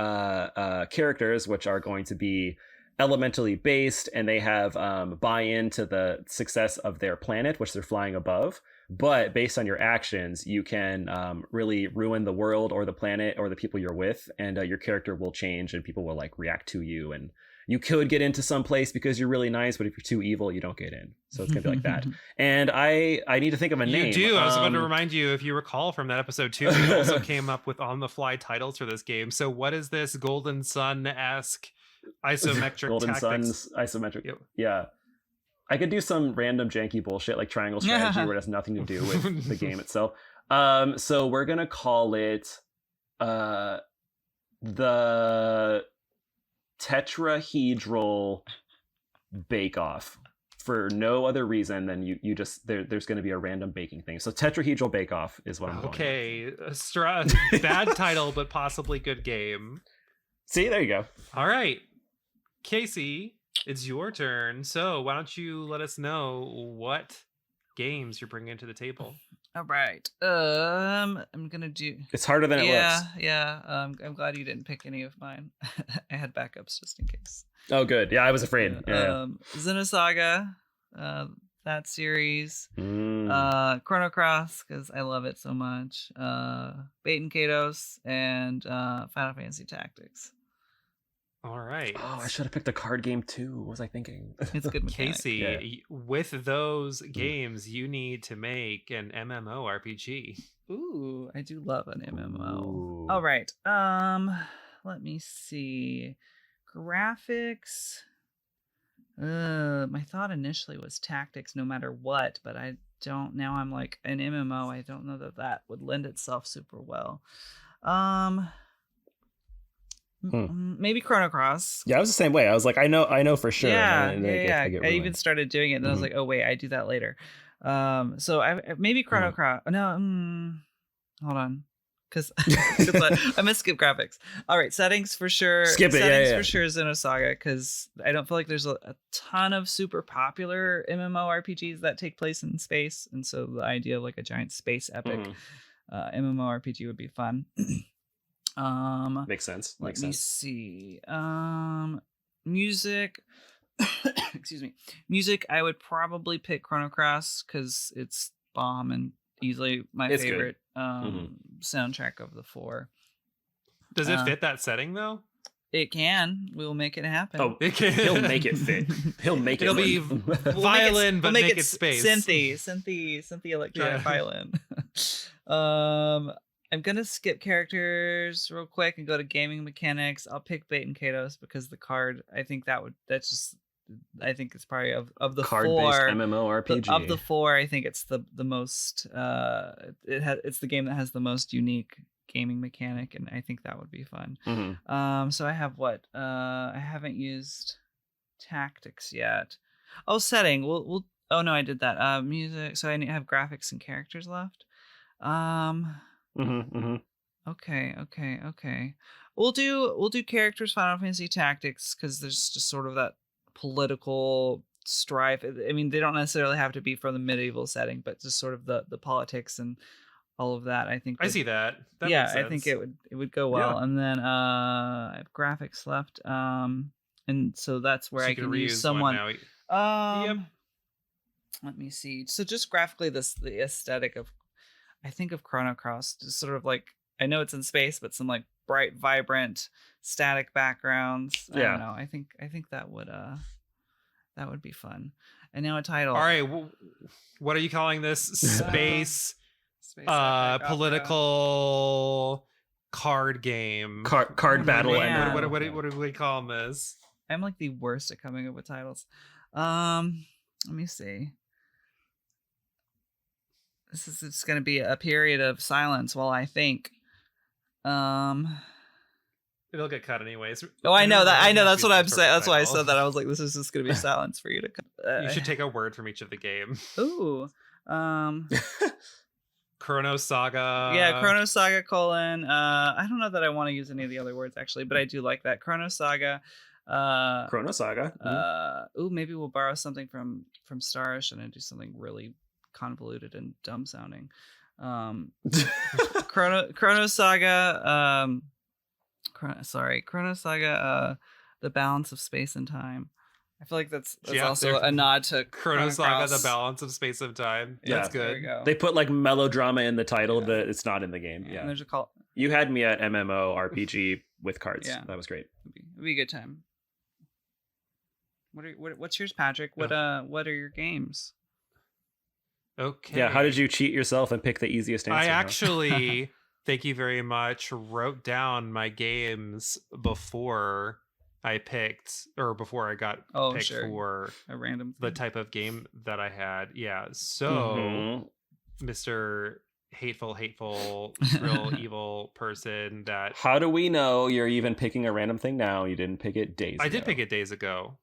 characters, which are going to be elementally based, and they have buy-in to the success of their planet, which they're flying above. But based on your actions, you can really ruin the world or the planet or the people you're with, and your character will change, and people will like react to you. And you could get into some place because you're really nice, but if you're too evil, you don't get in. So it's gonna be like that. And I need to think of a name. You do. I was about to remind you, if you recall from that episode too, we also came up with on-the-fly titles for this game. So what is this Golden Sun-esque isometric Golden tactics? Sun's isometric? Yep. Yeah. I could do some random janky bullshit like triangle strategy where it has nothing to do with the game itself. So we're gonna call it the tetrahedral bake-off, for no other reason than you just there's going to be a random baking thing. So tetrahedral bake-off is what I'm going with. Bad title, but possibly good game. See, there you go. All right, Casey, it's your turn. So why don't you let us know what games you're bringing to the table? All right. I'm gonna do. It's harder than it looks. Yeah. I'm glad you didn't pick any of mine. I had backups just in case. Oh, good. Yeah, I was afraid. Yeah. Xenosaga, that series. Chrono Cross, because I love it so much. Bait and Kados, and Final Fantasy Tactics. All right. Oh, I should have picked a card game too. What was I thinking? It's good mechanic. Casey, with those games, you need to make an MMORPG. Ooh, I do love an MMO. Ooh. All right. Let me see. Graphics. My thought initially was tactics no matter what, but I don't. Now I'm like an MMO. I don't know that would lend itself super well. Maybe Chrono Cross. Yeah, I was the same way. I was like, I know for sure. Yeah. I even started doing it, and I was like, oh wait, I do that later. So I maybe Chrono Cross. No, hold on, because I'm gonna skip graphics. All right, settings for sure. Skip it. Settings for sure. Xenosaga, because I don't feel like there's a ton of super popular MMORPGs that take place in space, and so the idea of like a giant space epic MMORPG would be fun. Makes sense. Let me see. Music. Excuse me. Music. I would probably pick Chrono Cross because it's bomb and easily my favorite soundtrack of the four. Does it fit that setting though? It can. We'll make it happen. Oh, he'll make it fit. He'll make It'll it. be violin, but make it space. Synthy electronic violin. I'm gonna skip characters real quick and go to gaming mechanics. I'll pick Bait and Kados because the card. I think that's just I think it's probably of the Card-based four MMORPG. of the four. I think it's the most. It's the game that has the most unique gaming mechanic, and I think that would be fun. Mhm. So I have what? I haven't used tactics yet. Oh, setting. We'll. Oh no, I did that. Music. So I have graphics and characters left. Okay. We'll do characters, Final Fantasy Tactics, because there's just sort of that political strife. I mean, they don't necessarily have to be from the medieval setting, but just sort of the politics and all of that. I think I see that. That yeah, makes sense. I think it would go well. Yeah. And then I have graphics left. And so that's where So I you can reuse use someone. one Yep. Yep. Let me see. So just graphically, the aesthetic of, I think of Chrono Cross, just sort of like, I know it's in space, but some like bright, vibrant, static backgrounds. I Yeah. don't know. I think that would be fun. And now a title. All right. What are you calling this? Space Space epic opera. political card game. Card Oh, battle. man. MMO. What are we calling this? I'm like the worst at coming up with titles. Let me see. It's going to be a period of silence while I think. It'll get cut anyways. Oh, I know that. I know that's what I'm Perfect saying. That's why I title. said that. I was like, this is just going to be silence for you to cut. You should take a word from each of the game. Ooh. Chrono Saga. Yeah, Chrono Saga : I don't know that I want to use any of the other words actually, but I do like that. Chrono Saga. Chrono Saga. Maybe we'll borrow something from Star Ocean and do something really convoluted and dumb sounding. Chrono Saga. Chrono Saga. The balance of space and time. I feel like that's also a nod to Chrono Saga: Cross. The Balance of Space and Time. Yeah, That's There we good. go. They put like melodrama in the title, Yeah. but it's not in the game. And Yeah. there's a call. You had me at MMO RPG with cards. Yeah. That was great. It'd be a good time. What's yours, Patrick? What are your games? Okay. Yeah. How did you cheat yourself and pick the easiest answer? I huh? actually, thank you very much, wrote down my games before I picked, or before I got picked sure. for A random the thing. type of game that I had. Yeah. So, Mhm. Mr. Hateful, real evil person that How do we know you're even picking a random thing now? You didn't pick it days ago. I did pick it days ago.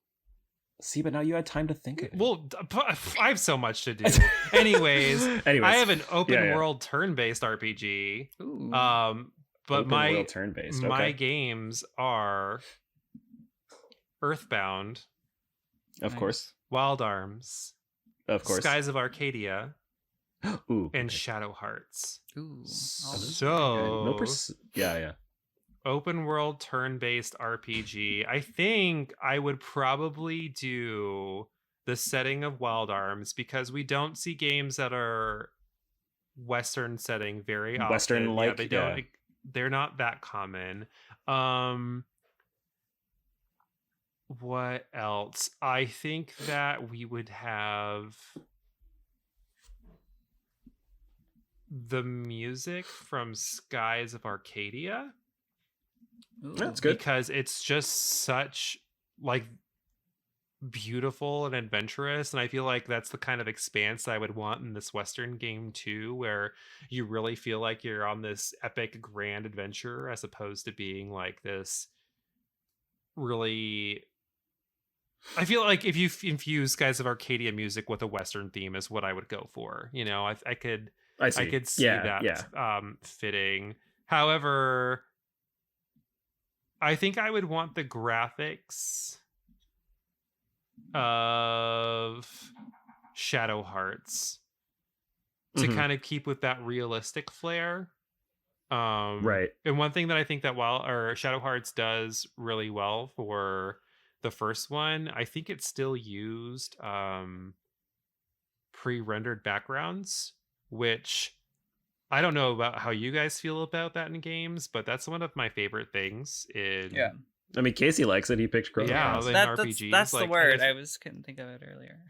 See, but now you had time to think of it. Well, I have so much to do. Anyways, I have an open world turn-based RPG. Ooh. But Open my world turn-based. my Okay. games are Earthbound, Of Nice. course. Wild Arms, Of course. Skies of Arcadia, Ooh. and okay. Shadow Hearts. Ooh. So No yeah. open world turn-based RPG. I think I would probably do the setting of Wild Arms because we don't see games that are Western setting very often. Western-like, Yeah, they don't. They're not that common. What else? I think that we would have the music from Skies of Arcadia. Ooh. That's good. Because it's just such like beautiful and adventurous, and I feel like that's the kind of expanse I would want in this Western game too, where you really feel like you're on this epic grand adventure as opposed to being like this really. I feel like if you infuse Skies of Arcadia music with a Western theme is what I would go for. You know, I could see. I could see Yeah, that fitting. However, I think I would want the graphics of Shadow Hearts to Mhm. kind of keep with that realistic flair. Right. And one thing that I think that Shadow Hearts does really well for the first one, I think it still used pre-rendered backgrounds, which I don't know about how you guys feel about that in games, but that's one of my favorite things in Yeah. I mean, Casey likes it. He picked Chrono Yeah, Cross. in That's RPGs. the like, word. I couldn't think of it earlier.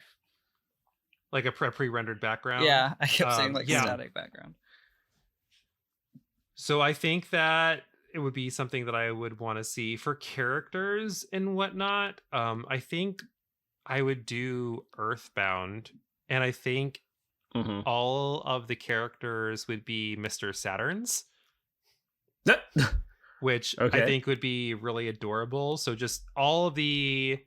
like a pre-rendered background. Yeah, I kept saying like yeah. static background. So I think that it would be something that I would want to see for characters and whatnot. I think I would do Earthbound, and I think all of the characters would be Mr. Saturns, which I think would be really adorable. So just all of the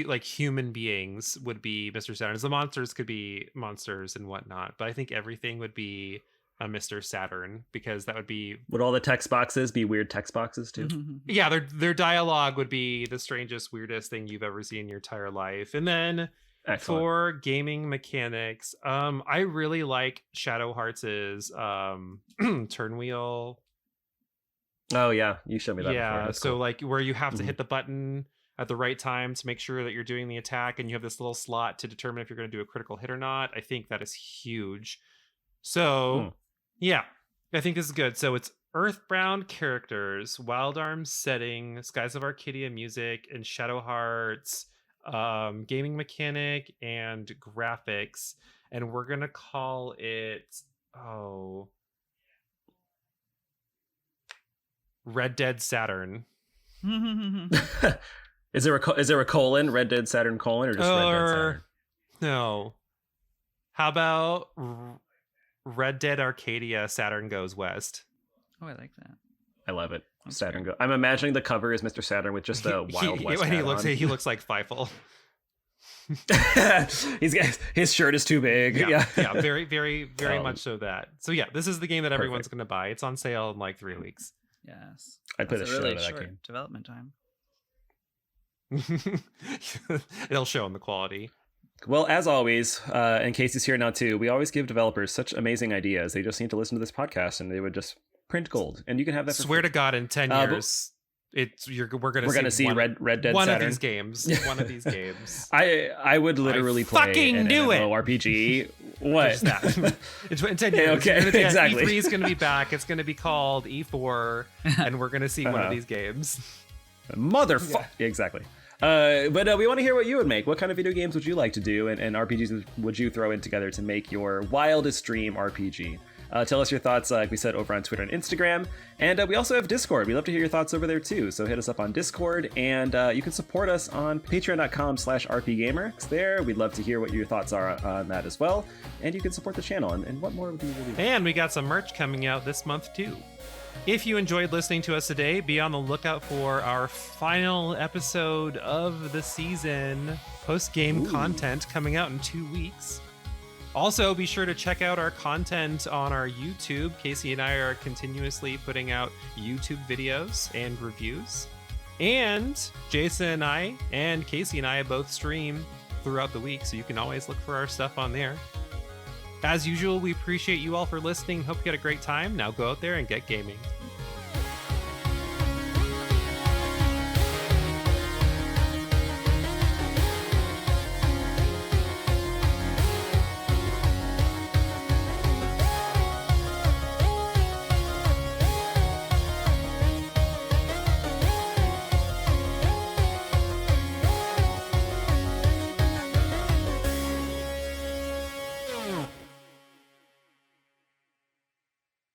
like human beings would be Mr. Saturns. The monsters could be monsters and whatnot, but I think everything would be a Mr. Saturn, because that would be... Would all the text boxes be weird text boxes too? Yeah, their dialogue would be the strangest, weirdest thing you've ever seen in your entire life. And then for gaming mechanics, I really like Shadow Hearts' turn wheel. Oh yeah, you showed me that. Yeah, before. so cool. Like where you have to hit the button at the right time to make sure that you're doing the attack, and you have this little slot to determine if you're going to do a critical hit or not. I think that is huge. So yeah, I think this is good. So it's Earthbound characters, Wild Arms setting, Skies of Arcadia music, and Shadow Hearts gaming mechanic and graphics. And we're going to call it, Red Dead Saturn. Is there a colon, Red Dead Saturn colon, or just Red Dead Saturn? No. How about Red Dead Arcadia Saturn Goes West? Oh, I like that. I love it. Saturn go. I'm imagining the cover is Mr. Saturn with just a Wild West hat on. He looks like Feifel. His shirt is too big. Yeah, very, very, very much so that. So yeah, this is the game that everyone's going to buy. It's on sale in like 3 weeks. Yes, I'd put a really short short development time. It'll show in the quality. Well, as always, and Casey's here now too, we always give developers such amazing ideas. They just need to listen to this podcast and they would just print gold. And you can have that for Swear free. to God, in 10 years, we're gonna see Red Dead one Saturn. Of these games. One of these games. I would literally play fucking an do it. RPG. What? In 10 years. Okay, exactly. E3 is going to be back. It's going to be called E4, and we're going to see one of these games. Motherfucker. Yeah. Exactly. But we want to hear what you would make. What kind of video games would you like to do, and RPGs would you throw in together to make your wildest dream RPG? Tell us your thoughts, like we said, over on Twitter and Instagram. And we also have Discord. We love to hear your thoughts over there, too. So hit us up on Discord. And you can support us on patreon.com/RPGaymer. It's there. We'd love to hear what your thoughts are on that as well. And you can support the channel. And what more would you really do? And we got some merch coming out this month, too. If you enjoyed listening to us today, be on the lookout for our final episode of the season, post-game content coming out in 2 weeks. Also, be sure to check out our content on our YouTube. Casey and I are continuously putting out YouTube videos and reviews. And Jason and I and Casey and I both stream throughout the week, so you can always look for our stuff on there. As usual, we appreciate you all for listening. Hope you had a great time. Now go out there and get gaming.